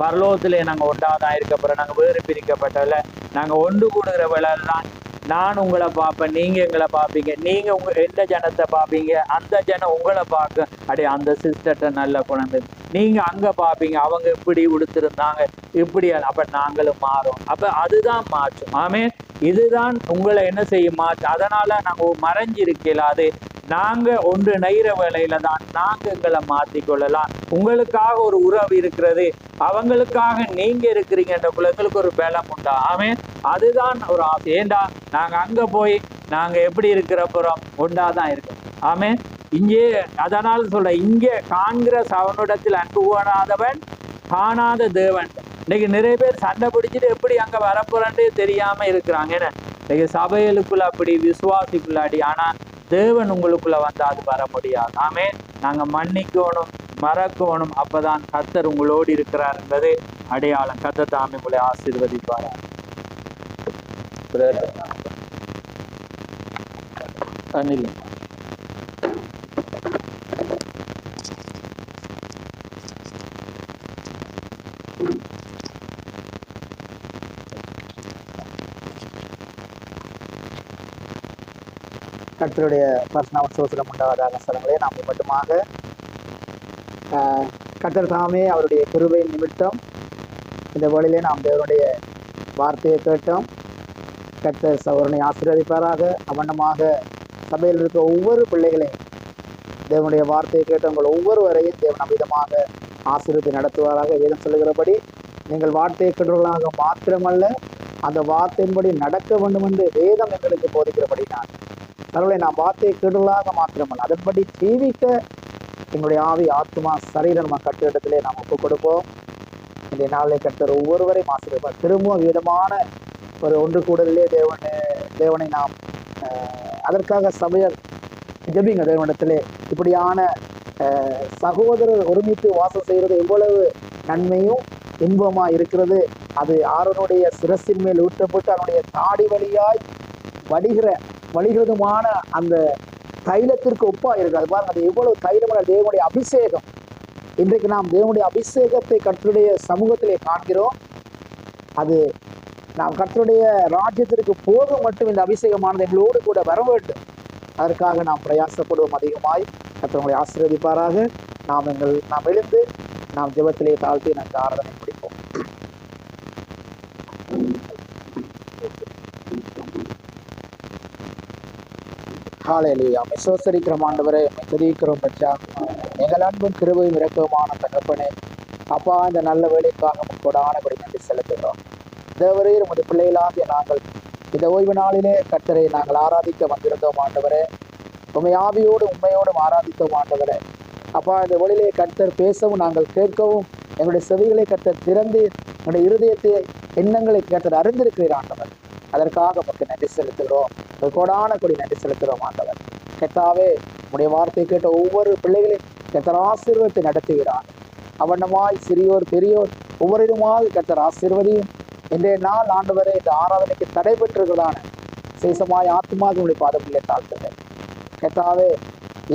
பரலோகத்திலே நாங்கள் ஒன்றாதான் இருக்கப்போறோம். நாங்கள் வேறு பிரிக்கப்பட்டதில்ல. நாங்கள் ஒன்று கூடுகிற வேளைதான் நான் உங்களை பார்ப்பேன், நீங்க எங்களை பார்ப்பீங்க. நீங்க எந்த ஜனத்தை பார்ப்பீங்க, அந்த ஜனம் உங்களை பார்க்க. அப்படியே அந்த சிஸ்டர்ட்ட நல்ல குழந்தை நீங்க அங்க பார்ப்பீங்க, அவங்க இப்படி உடுத்திருந்தாங்க இப்படி. அப்ப நாங்களும் மாறும். அப்ப அதுதான் மாற்றும். ஆமென். இதுதான் உங்களை என்ன செய்யும் மாற்று. அதனால நாங்க மறைஞ்சு இருக்கலாது. நாங்க ஒன்று நெய்கிற வேலையில தான் நாங்க எங்களை மாற்றிக்கொள்ளலாம். உங்களுக்காக ஒரு உறவு இருக்கிறது, அவங்களுக்காக நீங்க இருக்கிறீங்கன்றக்குள்ள எங்களுக்கு ஒரு பலம் உண்டா. ஆமென். அதுதான் ஒரு ஆசை. ஏண்டா நாங்க அங்க போய் நாங்க எப்படி இருக்கிறப்புறம் ஒன்றாதான் இருக்கோம். ஆமென். இங்கே அதனால சொல்ற, இங்கே காண்கிற அவனிடத்தில் அன்பு கூடாதவன் காணாத தேவன். இன்னைக்கு நிறைய பேர் சண்டை பிடிச்சிட்டு எப்படி அங்க வரப்போறே தெரியாம இருக்கிறாங்க. ஏன்னா இன்னைக்கு சபைகளுக்குள்ள அப்படி விசுவாசிக்குள்ளாடி, ஆனா தேவன் உங்களுக்குள்ள வந்து அது வர முடியாது. ஆமென். நாங்க மன்னிக்கணும், மறக்கணும். அப்பதான் கர்த்தர் உங்களோடு இருக்கிறார் என்பது அடையாளம். கர்த்தர் தாமே உங்களை ஆசீர்வதிப்பாரா. அனில் கர்த்தருடைய பரிசுத்த ஸ்தோத்திரம் உண்டாவதாக. ஸ்தலங்களே, நாம் மட்டுமாக கர்த்தர் தாமே அவருடைய கிருபையின் நிமித்தம் இந்த வேளையிலே நாம் தேவனுடைய வார்த்தையை கேட்டோம். கர்த்தர் சகோதரனை ஆசீர்வதிப்பாராக. அவண்ணமாக சபையில் இருக்க ஒவ்வொரு பிள்ளைகளையும் தேவனுடைய வார்த்தையை கேட்டவங்கள் ஒவ்வொருவரையும் தேவன் அமிதமாக ஆசீர்வதி நடத்துவாராக. வேதம் சொல்லுகிறபடி நீங்கள் வார்த்தையை கேட்டவர்களாக மாத்திரமல்ல, அந்த வார்த்தையின்படி நடக்க வேண்டும் என்று வேதம் எங்களுக்கு போதிக்கிறபடி நான் கடவுளை நாம் வார்த்தையை கேட்டவர்களாக மாத்திரமல்ல, அதன்படி ஜீவிக்க எங்களுடைய ஆவி ஆத்மா சரீரம் நம்ம கட்டிடத்திலே நாம் ஒப்புக் கொடுப்போம். இந்த நாளிலே கர்த்தர் ஒவ்வொருவரையும் ஆசீர்வதிப்பார். திரும்பவும் விதமான ஒரு ஒன்று கூடலே தேவனை நாம் அதற்காக சபையர் ஜெபிங்க. தேவனிடத்திலே இப்படியான சகோதரர் ஒருமித்து வாசம் செய்கிறது எவ்வளவு நன்மையும் இன்பமா இருக்கிறது. அது ஆரோனுடைய சிரசின் மேல் ஊற்றப்பட்டு அவனுடைய தாடி வழியாய் வழிகிறதுமான அந்த தைலத்திற்கு ஒப்பா இருக்கு. அது பாருங்க, அது எவ்வளவு தைலமான தேவனுடைய அபிஷேகம். இன்றைக்கு நாம் தேவனுடைய அபிஷேகத்தை கர்த்தருடைய சமூகத்திலே காண்கிறோம். அது நாம் கர்த்தருடைய ராஜ்யத்திற்கு போக மட்டும் இந்த அபிஷேகமானது எங்களோடு கூட வர வேண்டும். அதற்காக நாம் பிரயாசப்படுவோம் அதிகமாய். கர்த்தர் உங்களை ஆசீர்வதிப்பாராக. நாம் எழுந்து நாம் ஜெபத்திலே தாழ்த்தி நாங்கள் ஆராதனை முடிப்போம். ஹalleluya. சோஸ்தரிக்கிறோம் ஆண்டவரே, துதிக்கிறோம் பச்சா. எங்கள் அன்பும் கிருபையும் இரக்கமான தகப்பனே, அப்பா இந்த நல்ல வேலைக்காக கொடான கொடி நன்றி செலுத்துகிறோம். தேவரே, உமது பிள்ளைகளாகிய நாங்கள் இந்த ஓய்வு நாளிலே கர்த்தரை நாங்கள் ஆராதிக்க வந்திருந்தோம் ஆண்டவரே. உண்மை ஆவியோடு உண்மையோடும் ஆராதித்தோம் ஆண்டவரே. அப்பா இந்த ஒளியிலே கர்த்தர் பேசவும் நாங்கள் கேட்கவும் எங்களுடைய செவிகளை கர்த்தர் திறந்து எங்களுடைய இருதயத்தை எண்ணங்களை கர்த்தர் அறிந்திருக்கிறீர் ஆண்டவர். அதற்காக உமக்கு நன்றி செலுத்துகிறோம். கொடான கொடி நன்றி செலுத்துகிறோம் ஆண்டவர். கர்த்தாவே, உடைய வார்த்தை கேட்ட ஒவ்வொரு பிள்ளைகளையும் கர்த்தர் ஆசீர்வாதத்தை நடத்துகிறார். அவனமாய் சிறியோர் பெரியோர் ஒவ்வொருமாக கர்த்தர் ஆசீர்வதியும். இன்றைய நாள் ஆண்டவரே, இந்த ஆராதனைக்கு தடை பெற்றிருக்கிறதான சேசமாய் ஆத்மாவுடைய பாதத்திலே தாழ்த்துகிறேன். கர்த்தாவே,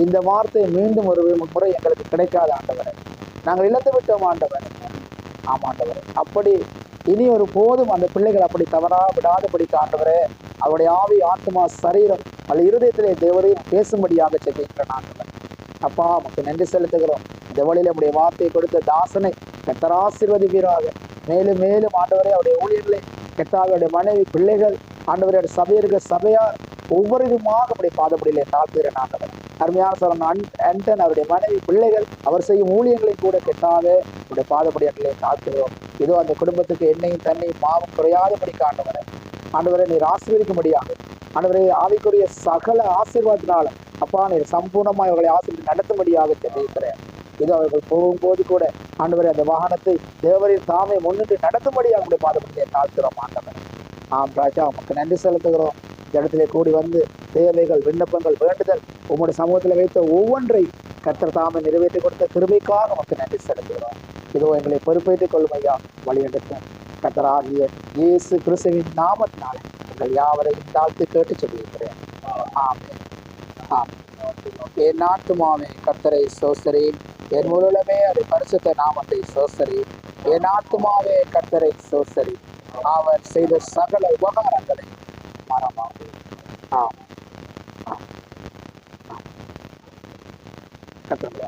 இந்த வார்த்தை மீண்டும் ஒரு முறை எங்களுக்கு கிடைக்காத ஆண்டவரே, நாங்கள் இழந்து விட்டோம் ஆண்டவர். ஆமாண்டவரே, அப்படி இனி ஒரு போதும் அந்த பிள்ளைகள் அப்படி தவறா விடாதபடிக்கு ஆண்டவரே, அவருடைய ஆவி ஆத்மா சரீரம் அல்ல இருதயத்திலே தேவரையும் பேசும்படியாக செய்கின்றன ஆண்டவர். அப்பா, நமக்கு நன்றி செலுத்துகிறோம். இந்த வழியில் நம்முடைய வார்த்தையை கொடுத்த தாசனை கர்த்தர் ஆசீர்வதிப்பீராக. மேலும் மேலும் ஆண்டவரே, அவருடைய ஊழியர்களை கர்த்தாவுடைய மனைவி பிள்ளைகள் ஆண்டவரோட சபையர்கள் சபையார் ஒவ்வொருமாக அப்படி பாதப்படியிலே தாழ்த்துகிறேன் ஆண்டவர். அருமையான சொல்ல ஆண்டன் அவருடைய மனைவி பிள்ளைகள் அவர் செய்யும் ஊழியங்களையும் கூட கெட்டாவே அவருடைய பாதப்படியிலே தாழ்த்துகிறோம். இதோ அந்த குடும்பத்துக்கு எண்ணெயும் தண்ணியும் மாவும் குறையாதபடி ஆண்டவரை ஆண்டவரை நீர் ஆசீர்வதிக்க முடியாது. ஆண்டவரை ஆவிக்குரிய சகல ஆசீர்வாதத்தினால அப்பா நீர் சம்பூர்ணமாக அவர்களை ஆசீர்வதி நடத்தும்படியாக தெரிவிக்கிறேன். இது அவர்கள் போகும்போது கூட ஆண்டவரை அந்த வாகனத்தை தேவரின் தாமே முன்னிட்டு நடத்தும்படியாக அவங்களுடைய பாதப்படியை தாழ்த்துகிறோம் ஆண்டவர். ஆம் ராஜா, நமக்கு நன்றி செலுத்துகிறோம். இந்த இடத்திலே கூடி வந்து தேவைகள் விண்ணப்பங்கள் வேண்டுதல் உங்களுடைய சமூகத்தில் வைத்த ஒவ்வொன்றை கர்த்தர் தாமே நிறைவேற்றி கொடுத்த கிருபைக்காக நமக்கு நன்றி செலுத்துகிறோம். இதோ எங்களை பொறுப்பேற்றுக் கொள்ளும் ஐயா, வழியெடுக்கும் கர்த்தராகிய இயேசு கிறிஸ்துவின் நாமத்தினாலே உங்கள் யாவரையும் தாழ்த்து கேட்டு சொல்லியிருக்கிறேன். ஆமென். ஆமென். என் ஆத்துமாவே கர்த்தரை சோஸ்தரி, என் முழுமே அது பரிசுத்த நாமத்தை சோஸ்தரி. என் ஆத்துமாவே கர்த்தரை சோஸ்தரி, அவர் செய்த சகல உபகாரங்களை மறவாதே. ஆம். கர்த்தர்